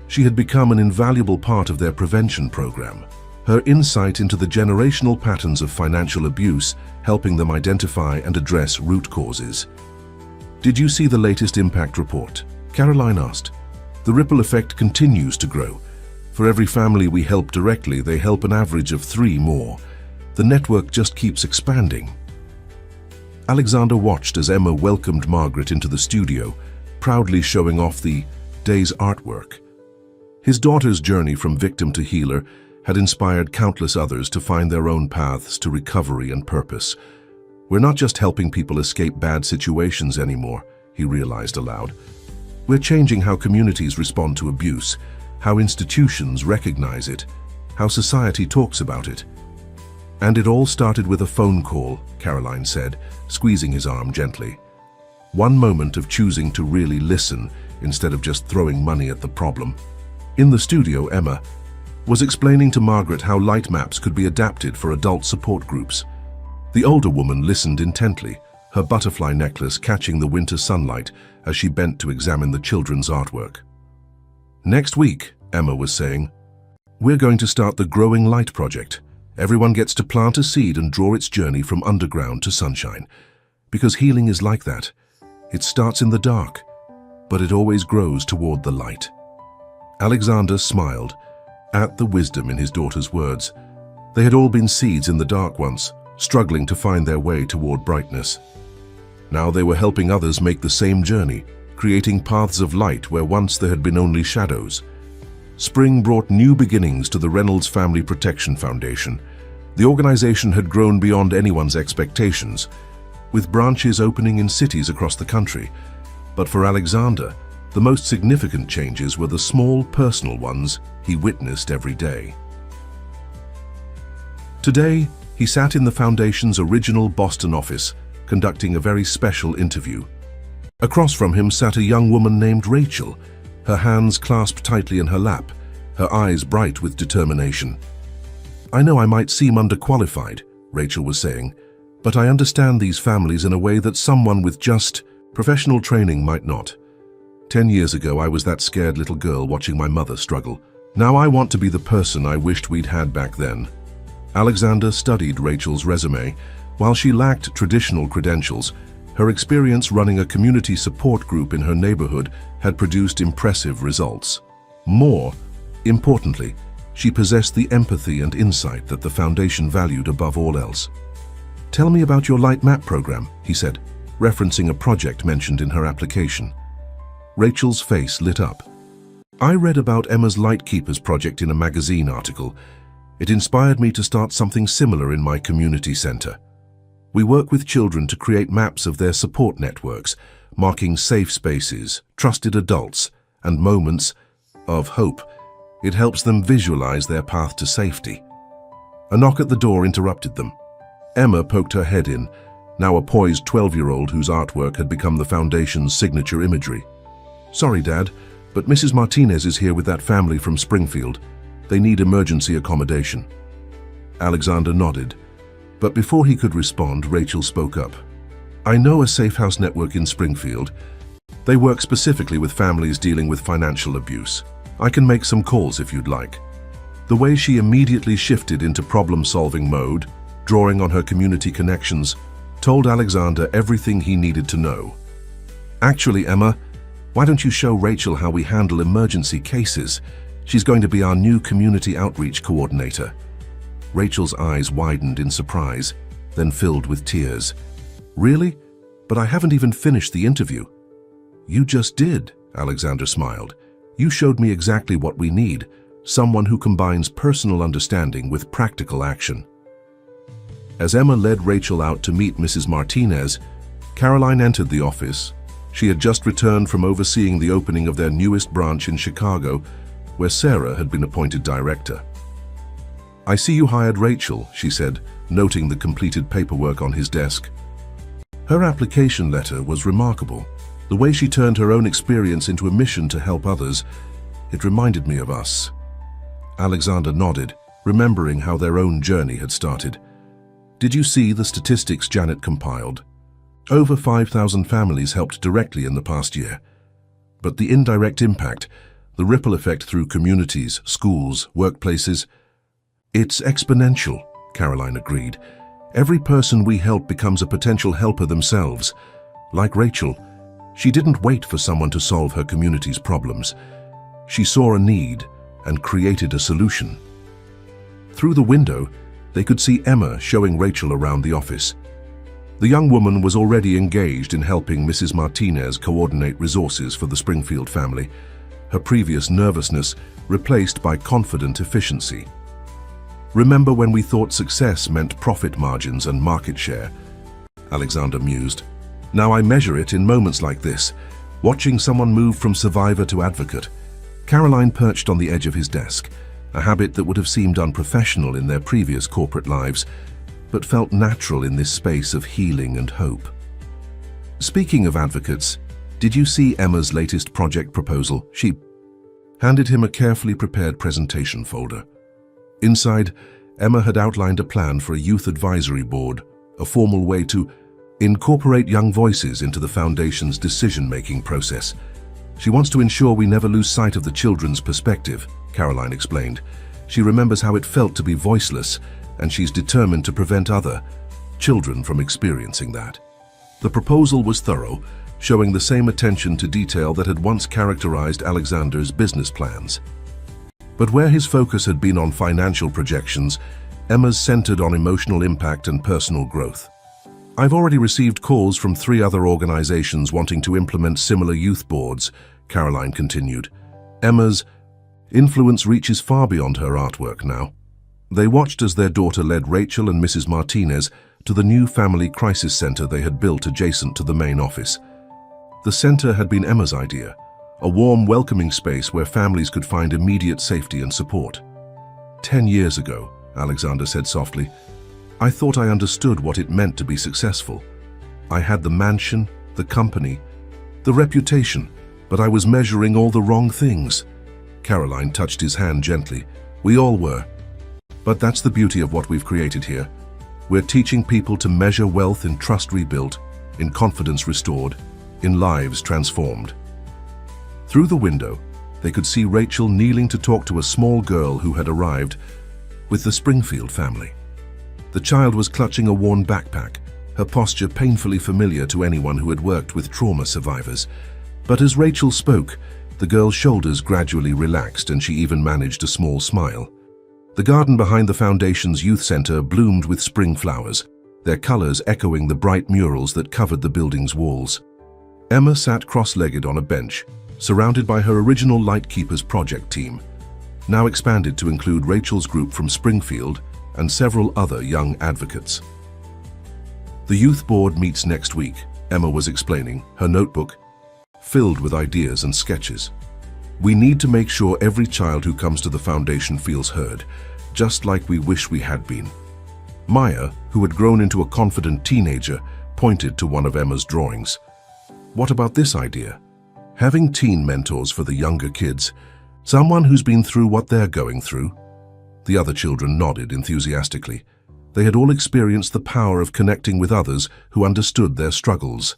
S1: She had become an invaluable part of their prevention program, her insight into the generational patterns of financial abuse helping them identify and address root causes. "Did you see the latest impact report?" Caroline asked. "The ripple effect continues to grow. For every family we help directly, they help an average of 3 more. The network just keeps expanding." Alexander watched as Emma welcomed Margaret into the studio, proudly showing off the day's artwork. His daughter's journey from victim to healer had inspired countless others to find their own paths to recovery and purpose. "We're not just helping people escape bad situations anymore," he realized aloud. "We're changing how communities respond to abuse, how institutions recognize it, how society talks about it." "And it all started with a phone call," Caroline said, squeezing his arm gently. "One moment of choosing to really listen instead of just throwing money at the problem." In the studio, Emma was explaining to Margaret how light maps could be adapted for adult support groups. The older woman listened intently, her butterfly necklace catching the winter sunlight as she bent to examine the children's artwork. "Next week," Emma was saying, "we're going to start the Growing Light project. Everyone gets to plant a seed and draw its journey from underground to sunshine. Because healing is like that. It starts in the dark, but it always grows toward the light." Alexander smiled at the wisdom in his daughter's words. They had all been seeds in the dark once, struggling to find their way toward brightness. Now they were helping others make the same journey, creating paths of light where once there had been only shadows. Spring brought new beginnings to the Reynolds Family Protection Foundation. The organization had grown beyond anyone's expectations, with branches opening in cities across the country. But for Alexander, the most significant changes were the small, personal ones he witnessed every day. Today, he sat in the Foundation's original Boston office, conducting a very special interview. Across from him sat a young woman named Rachel, her hands clasped tightly in her lap, her eyes bright with determination. "I know I might seem underqualified," Rachel was saying, "but I understand these families in a way that someone with just professional training might not. 10 years ago, I was that scared little girl watching my mother struggle. Now I want to be the person I wished we'd had back then." Alexander studied Rachel's resume. While she lacked traditional credentials, Her experience running a community support group in her neighborhood had produced impressive results. More importantly, she possessed the empathy and insight that the foundation valued above all else. "Tell me about your Light Map program," he said, referencing a project mentioned in her application. Rachel's face lit up. "I read about Emma's Light Keepers project in a magazine article. It inspired me to start something similar in my community center. We work with children to create maps of their support networks, marking safe spaces, trusted adults, and moments of hope. It helps them visualize their path to safety." A knock at the door interrupted them. Emma poked her head in, now a poised 12-year-old whose artwork had become the foundation's signature imagery. "Sorry, Dad, but Mrs. Martinez is here with that family from Springfield. They need emergency accommodation." Alexander nodded, but before he could respond, Rachel spoke up. "I know a safe house network in Springfield. They work specifically with families dealing with financial abuse. I can make some calls if you'd like." The way she immediately shifted into problem-solving mode, drawing on her community connections, told Alexander everything he needed to know. "Actually, Emma, why don't you show Rachel how we handle emergency cases? She's going to be our new community outreach coordinator." Rachel's eyes widened in surprise, then filled with tears. "Really? But I haven't even finished the interview." "You just did," Alexander smiled. "You showed me exactly what we need, someone who combines personal understanding with practical action." As Emma led Rachel out to meet Mrs. Martinez, Caroline entered the office. She had just returned from overseeing the opening of their newest branch in Chicago, where Sarah had been appointed director. "I see you hired Rachel," she said, noting the completed paperwork on his desk. Her application letter was remarkable. The way she turned her own experience into a mission to help others, it reminded me of us. Alexander nodded, remembering how their own journey had started. "Did you see the statistics Janet compiled? Over 5,000 families helped directly in the past year. But the indirect impact, the ripple effect through communities, schools, workplaces, it's exponential," Caroline agreed. "Every person we help becomes a potential helper themselves. Like Rachel, she didn't wait for someone to solve her community's problems. She saw a need and created a solution." Through the window, they could see Emma showing Rachel around the office. The young woman was already engaged in helping Mrs. Martinez coordinate resources for the Springfield family, her previous nervousness replaced by confident efficiency. "Remember when we thought success meant profit margins and market share?" Alexander mused. "Now I measure it in moments like this, watching someone move from survivor to advocate." Caroline perched on the edge of his desk, a habit that would have seemed unprofessional in their previous corporate lives, but felt natural in this space of healing and hope. "Speaking of advocates, did you see Emma's latest project proposal?" She handed him a carefully prepared presentation folder. Inside, Emma had outlined a plan for a youth advisory board, a formal way to incorporate young voices into the foundation's decision-making process. "She wants to ensure we never lose sight of the children's perspective," Caroline explained. "She remembers how it felt to be voiceless, and she's determined to prevent other children from experiencing that." The proposal was thorough, showing the same attention to detail that had once characterized Alexander's business plans. But where his focus had been on financial projections, Emma's centered on emotional impact and personal growth. "I've already received calls from 3 other organizations wanting to implement similar youth boards," Caroline continued. Emma's influence reaches far beyond her artwork now. They watched as their daughter led Rachel and Mrs. Martinez to the new family crisis center they had built adjacent to the main office. The center had been Emma's idea, a warm, welcoming space where families could find immediate safety and support. 10 years ago, Alexander said softly, I thought I understood what it meant to be successful. I had the mansion, the company, the reputation, but I was measuring all the wrong things. Caroline touched his hand gently. We all were. But that's the beauty of what we've created here. We're teaching people to measure wealth in trust rebuilt, in confidence restored, in lives transformed. Through the window, they could see Rachel kneeling to talk to a small girl who had arrived with the Springfield family. The child was clutching a worn backpack, her posture painfully familiar to anyone who had worked with trauma survivors. But as Rachel spoke, the girl's shoulders gradually relaxed and she even managed a small smile. The garden behind the Foundation's youth center bloomed with spring flowers, their colors echoing the bright murals that covered the building's walls. Emma sat cross-legged on a bench, surrounded by her original Lightkeepers project team, now expanded to include Rachel's group from Springfield and several other young advocates. The youth board meets next week, Emma was explaining, her notebook filled with ideas and sketches. We need to make sure every child who comes to the Foundation feels heard, just like we wish we had been. Maya, who had grown into a confident teenager, pointed to one of Emma's drawings. What about this idea? Having teen mentors for the younger kids, someone who's been through what they're going through. The other children nodded enthusiastically. They had all experienced the power of connecting with others who understood their struggles.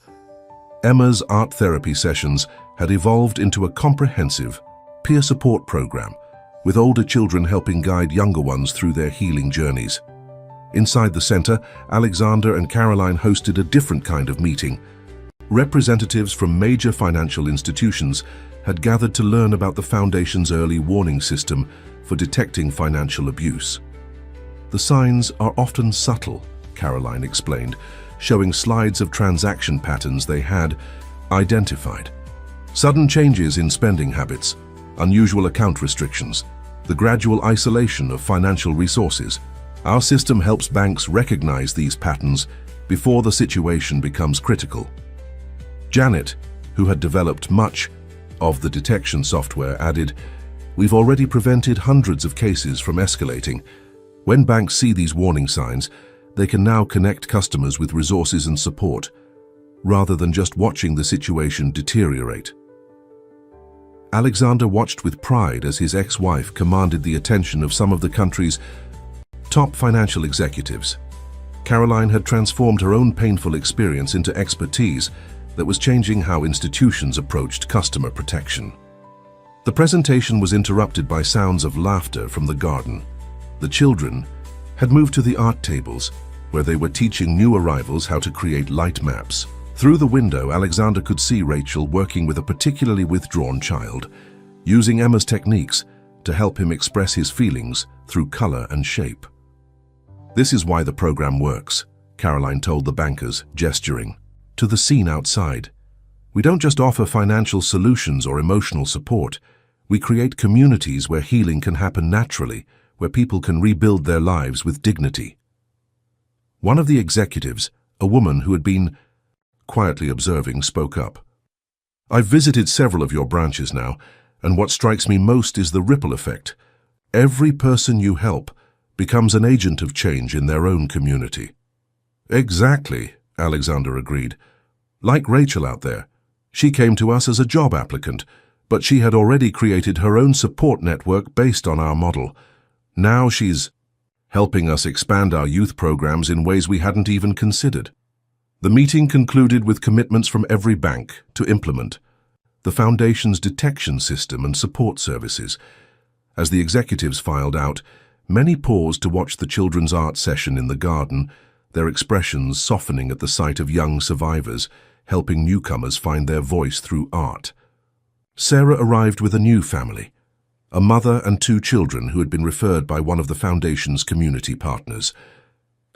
S1: Emma's art therapy sessions had evolved into a comprehensive peer support program, with older children helping guide younger ones through their healing journeys. Inside the center, Alexander and Caroline hosted a different kind of meeting. Representatives from major financial institutions had gathered to learn about the Foundation's early warning system for detecting financial abuse. The signs are often subtle, Caroline explained, showing slides of transaction patterns they had identified. Sudden changes in spending habits, unusual account restrictions, the gradual isolation of financial resources. Our system helps banks recognize these patterns before the situation becomes critical. Janet, who had developed much of the detection software, added, "We've already prevented hundreds of cases from escalating. When banks see these warning signs, they can now connect customers with resources and support, rather than just watching the situation deteriorate." Alexander watched with pride as his ex-wife commanded the attention of some of the country's top financial executives. Caroline had transformed her own painful experience into expertise that was changing how institutions approached customer protection. The presentation was interrupted by sounds of laughter from the garden. The children had moved to the art tables, where they were teaching new arrivals how to create light maps. Through the window, Alexander could see Rachel working with a particularly withdrawn child, using Emma's techniques to help him express his feelings through color and shape. "This is why the program works," Caroline told the bankers, gesturing to the scene outside. "We don't just offer financial solutions or emotional support. We create communities where healing can happen naturally, where people can rebuild their lives with dignity." One of the executives, a woman who had been quietly observing, spoke up. "I've visited several of your branches now, and what strikes me most is the ripple effect. Every person you help becomes an agent of change in their own community." "Exactly," Alexander agreed. "Like Rachel out there. She came to us as a job applicant, but she had already created her own support network based on our model. Now she's helping us expand our youth programs in ways we hadn't even considered." The meeting concluded with commitments from every bank to implement the Foundation's detection system and support services. As the executives filed out, many paused to watch the children's art session in the garden, their expressions softening at the sight of young survivors, helping newcomers find their voice through art. Sarah arrived with a new family, a mother and 2 children who had been referred by one of the Foundation's community partners.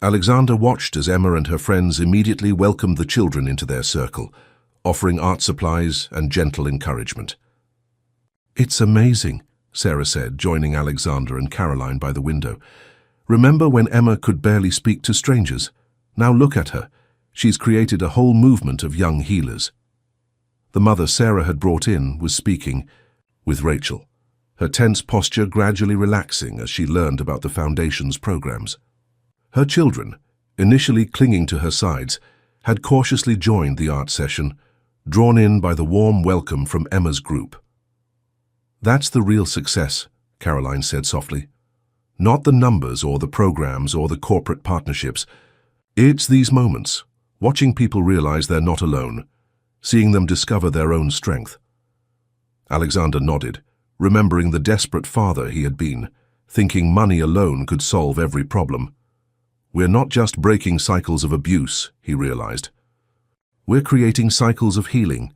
S1: Alexander watched as Emma and her friends immediately welcomed the children into their circle, offering art supplies and gentle encouragement. "It's amazing," Sarah said, joining Alexander and Caroline by the window. "Remember when Emma could barely speak to strangers? Now look at her. She's created a whole movement of young healers." The mother Sarah had brought in was speaking with Rachel, her tense posture gradually relaxing as she learned about the Foundation's programs. Her children, initially clinging to her sides, had cautiously joined the art session, drawn in by the warm welcome from Emma's group. "That's the real success," Caroline said softly. "Not the numbers or the programs or the corporate partnerships. It's these moments, watching people realize they're not alone, seeing them discover their own strength." Alexander nodded, remembering the desperate father he had been, thinking money alone could solve every problem. We're not just breaking cycles of abuse, he realized. We're creating cycles of healing.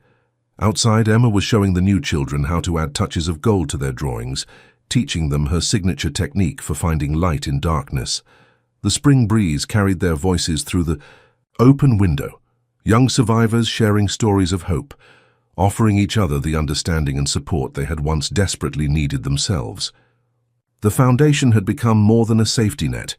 S1: Outside, Emma was showing the new children how to add touches of gold to their drawings, teaching them her signature technique for finding light in darkness. The spring breeze carried their voices through the open window, young survivors sharing stories of hope, offering each other the understanding and support they had once desperately needed themselves. The foundation had become more than a safety net.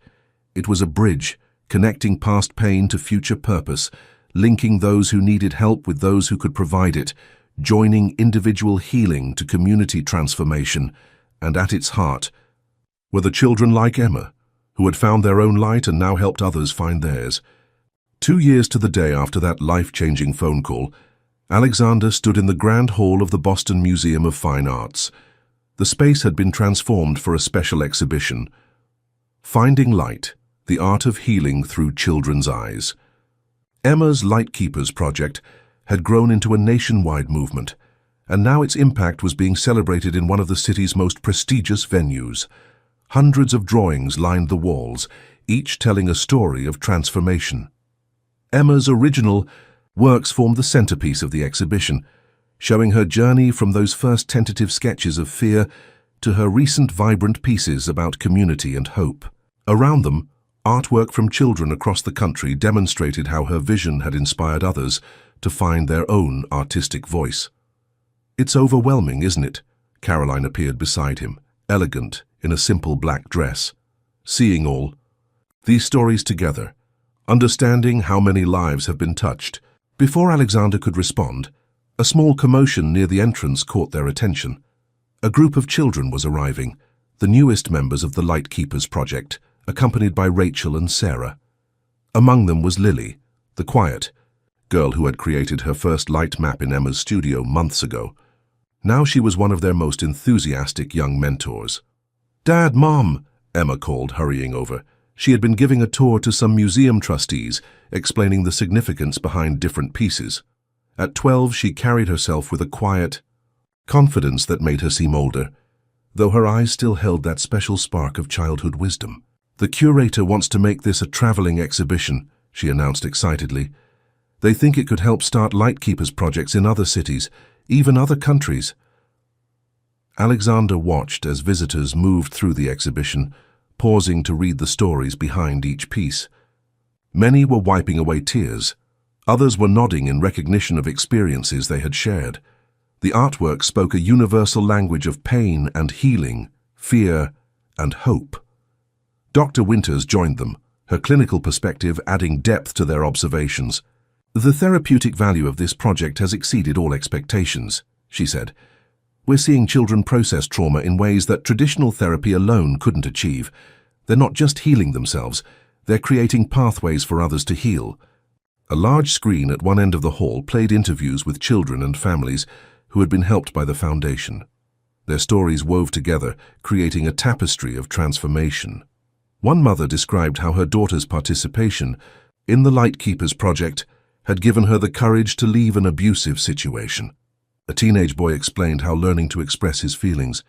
S1: It was a bridge, connecting past pain to future purpose, linking those who needed help with those who could provide it, joining individual healing to community transformation, and at its heart were the children like Emma, who had found their own light and now helped others find theirs. 2 years to the day after that life-changing phone call, Alexander stood in the grand hall of the Boston Museum of Fine Arts. The space had been transformed for a special exhibition, Finding Light, the Art of Healing Through Children's Eyes. Emma's Lightkeepers project had grown into a nationwide movement, and now its impact was being celebrated in one of the city's most prestigious venues. Hundreds of drawings lined the walls, each telling a story of transformation. Emma's original works formed the centerpiece of the exhibition, showing her journey from those first tentative sketches of fear to her recent vibrant pieces about community and hope. Around them, artwork from children across the country demonstrated how her vision had inspired others to find their own artistic voice. "It's overwhelming, isn't it?" Caroline appeared beside him, elegant in a simple black dress. Seeing all these stories together, understanding how many lives have been touched. Before Alexander could respond, a small commotion near the entrance caught their attention. A group of children was arriving, the newest members of the Lightkeepers project, accompanied by Rachel and Sarah. Among them was Lily, the quiet girl who had created her first light map in Emma's studio months ago. Now she was one of their most enthusiastic young mentors. "Dad, Mom," Emma called, hurrying over. She had been giving a tour to some museum trustees, explaining the significance behind different pieces. At 12, she carried herself with a quiet confidence that made her seem older, though her eyes still held that special spark of childhood wisdom. "The curator wants to make this a traveling exhibition," she announced excitedly. "They think it could help start Lightkeepers projects in other cities, even other countries." Alexander watched as visitors moved through the exhibition, pausing to read the stories behind each piece. Many were wiping away tears. Others were nodding in recognition of experiences they had shared. The artwork spoke a universal language of pain and healing, fear and hope. Dr. Winters joined them, her clinical perspective adding depth to their observations. "The therapeutic value of this project has exceeded all expectations," she said. "We're seeing children process trauma in ways that traditional therapy alone couldn't achieve. They're not just healing themselves, they're creating pathways for others to heal." A large screen at one end of the hall played interviews with children and families who had been helped by the foundation. Their stories wove together, creating a tapestry of transformation. One mother described how her daughter's participation in the Lightkeepers project had given her the courage to leave an abusive situation. A teenage boy explained how learning to express his feelings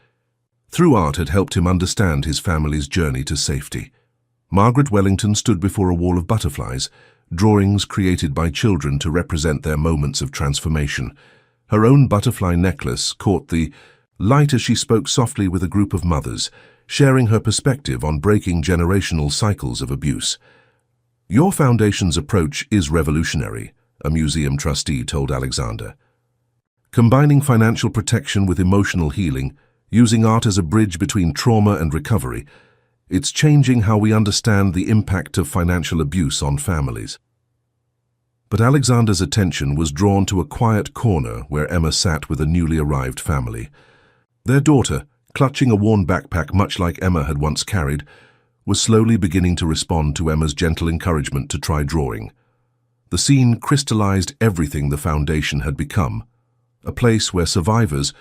S1: through art had helped him understand his family's journey to safety. Margaret Wellington stood before a wall of butterflies, drawings created by children to represent their moments of transformation. Her own butterfly necklace caught the light as she spoke softly with a group of mothers, sharing her perspective on breaking generational cycles of abuse. "Your foundation's approach is revolutionary," a museum trustee told Alexander. "Combining financial protection with emotional healing, using art as a bridge between trauma and recovery, it's changing how we understand the impact of financial abuse on families." But Alexander's attention was drawn to a quiet corner where Emma sat with a newly arrived family. Their daughter, clutching a worn backpack much like Emma had once carried, was slowly beginning to respond to Emma's gentle encouragement to try drawing. The scene crystallized everything the foundation had become, a place where survivors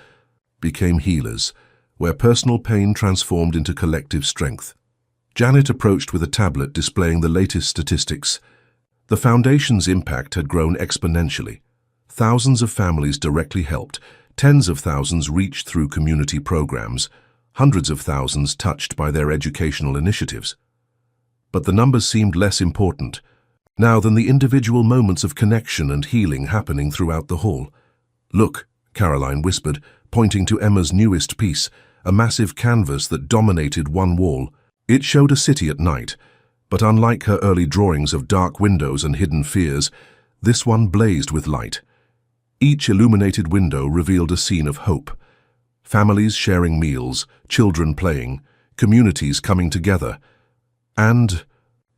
S1: became healers, where personal pain transformed into collective strength. Janet approached with a tablet displaying the latest statistics. The foundation's impact had grown exponentially. Thousands of families directly helped, tens of thousands reached through community programs, hundreds of thousands touched by their educational initiatives. But the numbers seemed less important now than the individual moments of connection and healing happening throughout the hall. "Look," Caroline whispered, pointing to Emma's newest piece, a massive canvas that dominated one wall. It showed a city at night, but unlike her early drawings of dark windows and hidden fears, this one blazed with light. Each illuminated window revealed a scene of hope. Families sharing meals, children playing, communities coming together. And,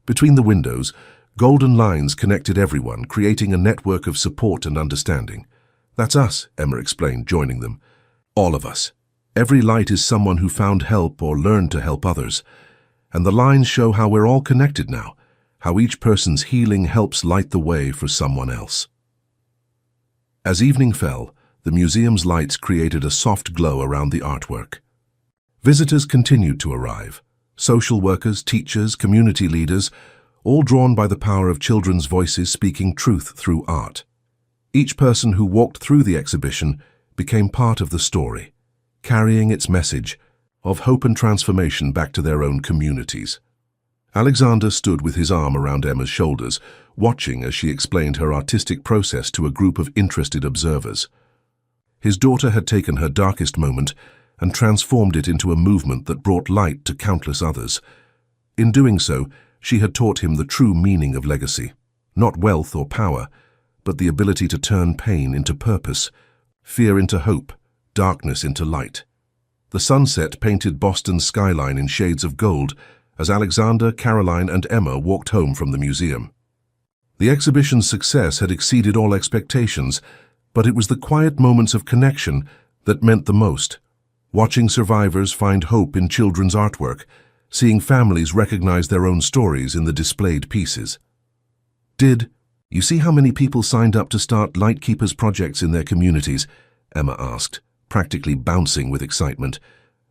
S1: between the windows, golden lines connected everyone, creating a network of support and understanding. "That's us," Emma explained, joining them. "All of us. Every light is someone who found help or learned to help others. And the lines show how we're all connected now, how each person's healing helps light the way for someone else." As evening fell, the museum's lights created a soft glow around the artwork. Visitors continued to arrive. Social workers, teachers, community leaders, all drawn by the power of children's voices speaking truth through art. Each person who walked through the exhibition became part of the story, carrying its message of hope and transformation back to their own communities. Alexander stood with his arm around Emma's shoulders, watching as she explained her artistic process to a group of interested observers. His daughter had taken her darkest moment and transformed it into a movement that brought light to countless others. In doing so, she had taught him the true meaning of legacy, not wealth or power, but the ability to turn pain into purpose, fear into hope, darkness into light. The sunset painted Boston's skyline in shades of gold as Alexander, Caroline, and Emma walked home from the museum. The exhibition's success had exceeded all expectations, but it was the quiet moments of connection that meant the most. Watching survivors find hope in children's artwork, seeing families recognize their own stories in the displayed pieces. "Did you see how many people signed up to start Lightkeepers projects in their communities?" Emma asked, practically bouncing with excitement.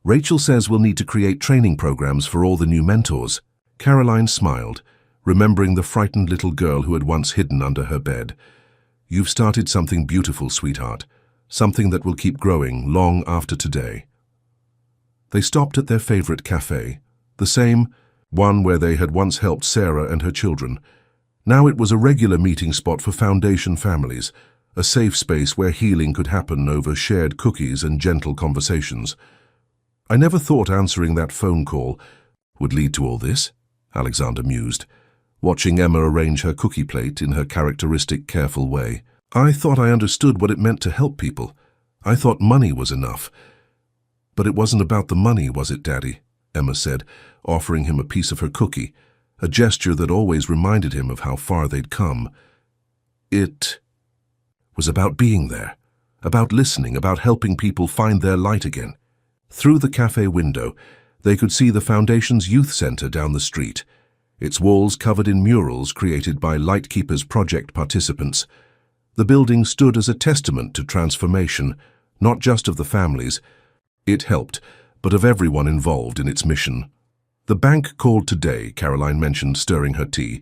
S1: "Rachel says we'll need to create training programs for all the new mentors." Caroline smiled, remembering the frightened little girl who had once hidden under her bed. "You've started something beautiful, sweetheart, something that will keep growing long after today." They stopped at their favorite cafe, the same one where they had once helped Sarah and her children. Now it was a regular meeting spot for foundation families, a safe space where healing could happen over shared cookies and gentle conversations. "I never thought answering that phone call would lead to all this," Alexander mused, watching Emma arrange her cookie plate in her characteristic careful way. "I thought I understood what it meant to help people. I thought money was enough." "But it wasn't about the money, was it, Daddy?" Emma said, offering him a piece of her cookie, a gesture that always reminded him of how far they'd come. "It was about being there, about listening, about helping people find their light again." Through the cafe window, they could see the Foundation's youth center down the street, its walls covered in murals created by Lightkeepers project participants. The building stood as a testament to transformation, not just of the families it helped, but of everyone involved in its mission. "The bank called today," Caroline mentioned, stirring her tea.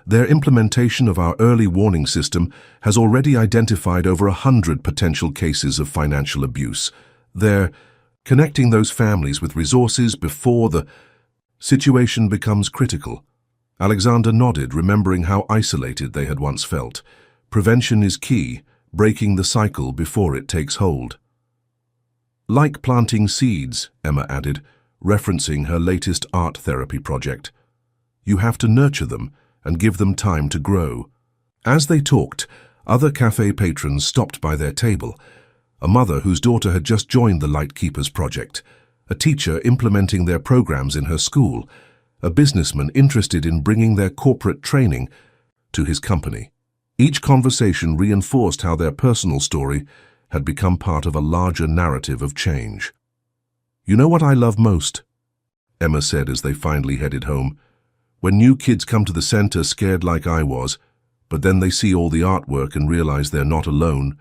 S1: "Their implementation of our early warning system has already identified over 100 potential cases of financial abuse. They're connecting those families with resources before the situation becomes critical." Alexander nodded, remembering how isolated they had once felt. Prevention is key, breaking the cycle before it takes hold. "Like planting seeds," Emma added, referencing her latest art therapy project. "You have to nurture them and give them time to grow." As they talked, other cafe patrons stopped by their table. A mother whose daughter had just joined the Lightkeepers project, a teacher implementing their programs in her school, a businessman interested in bringing their corporate training to his company. Each conversation reinforced how their personal story had become part of a larger narrative of change. "You know what I love most?" Emma said as they finally headed home. "When new kids come to the center scared like I was, but then they see all the artwork and realize they're not alone.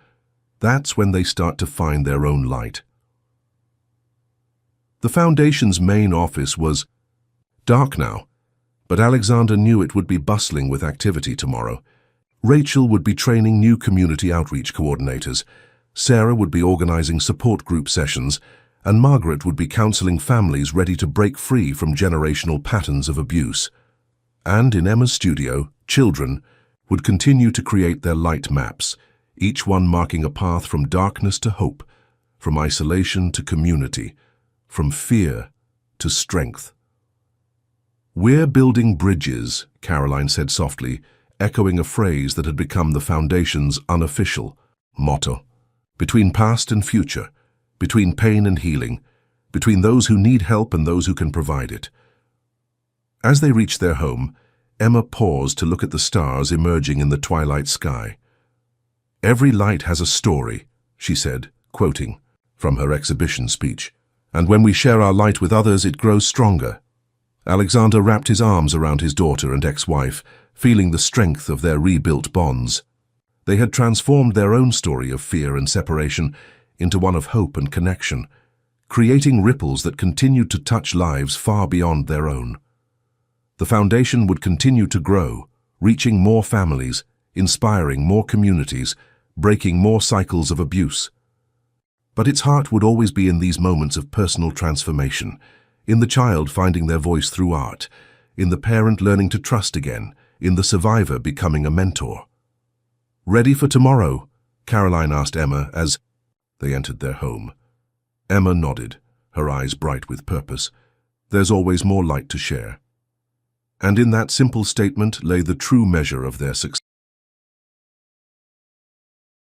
S1: That's when they start to find their own light." The Foundation's main office was dark now, but Alexander knew it would be bustling with activity tomorrow. Rachel would be training new community outreach coordinators, Sarah would be organizing support group sessions, and Margaret would be counseling families ready to break free from generational patterns of abuse. And in Emma's studio, children would continue to create their light maps, each one marking a path from darkness to hope, from isolation to community, from fear to strength. "We're building bridges," Caroline said softly, echoing a phrase that had become the foundation's unofficial motto. "Between past and future, between pain and healing, between those who need help and those who can provide it." As they reached their home, Emma paused to look at the stars emerging in the twilight sky. "Every light has a story," she said, quoting from her exhibition speech. "And when we share our light with others, it grows stronger." Alexander wrapped his arms around his daughter and ex-wife, feeling the strength of their rebuilt bonds. They had transformed their own story of fear and separation into one of hope and connection, creating ripples that continued to touch lives far beyond their own. The foundation would continue to grow, reaching more families, inspiring more communities, breaking more cycles of abuse. But its heart would always be in these moments of personal transformation, in the child finding their voice through art, in the parent learning to trust again, in the survivor becoming a mentor. "Ready for tomorrow?" Caroline asked Emma as they entered their home. Emma nodded, her eyes bright with purpose. There's always more light to share. And in that simple statement lay the true measure of their success.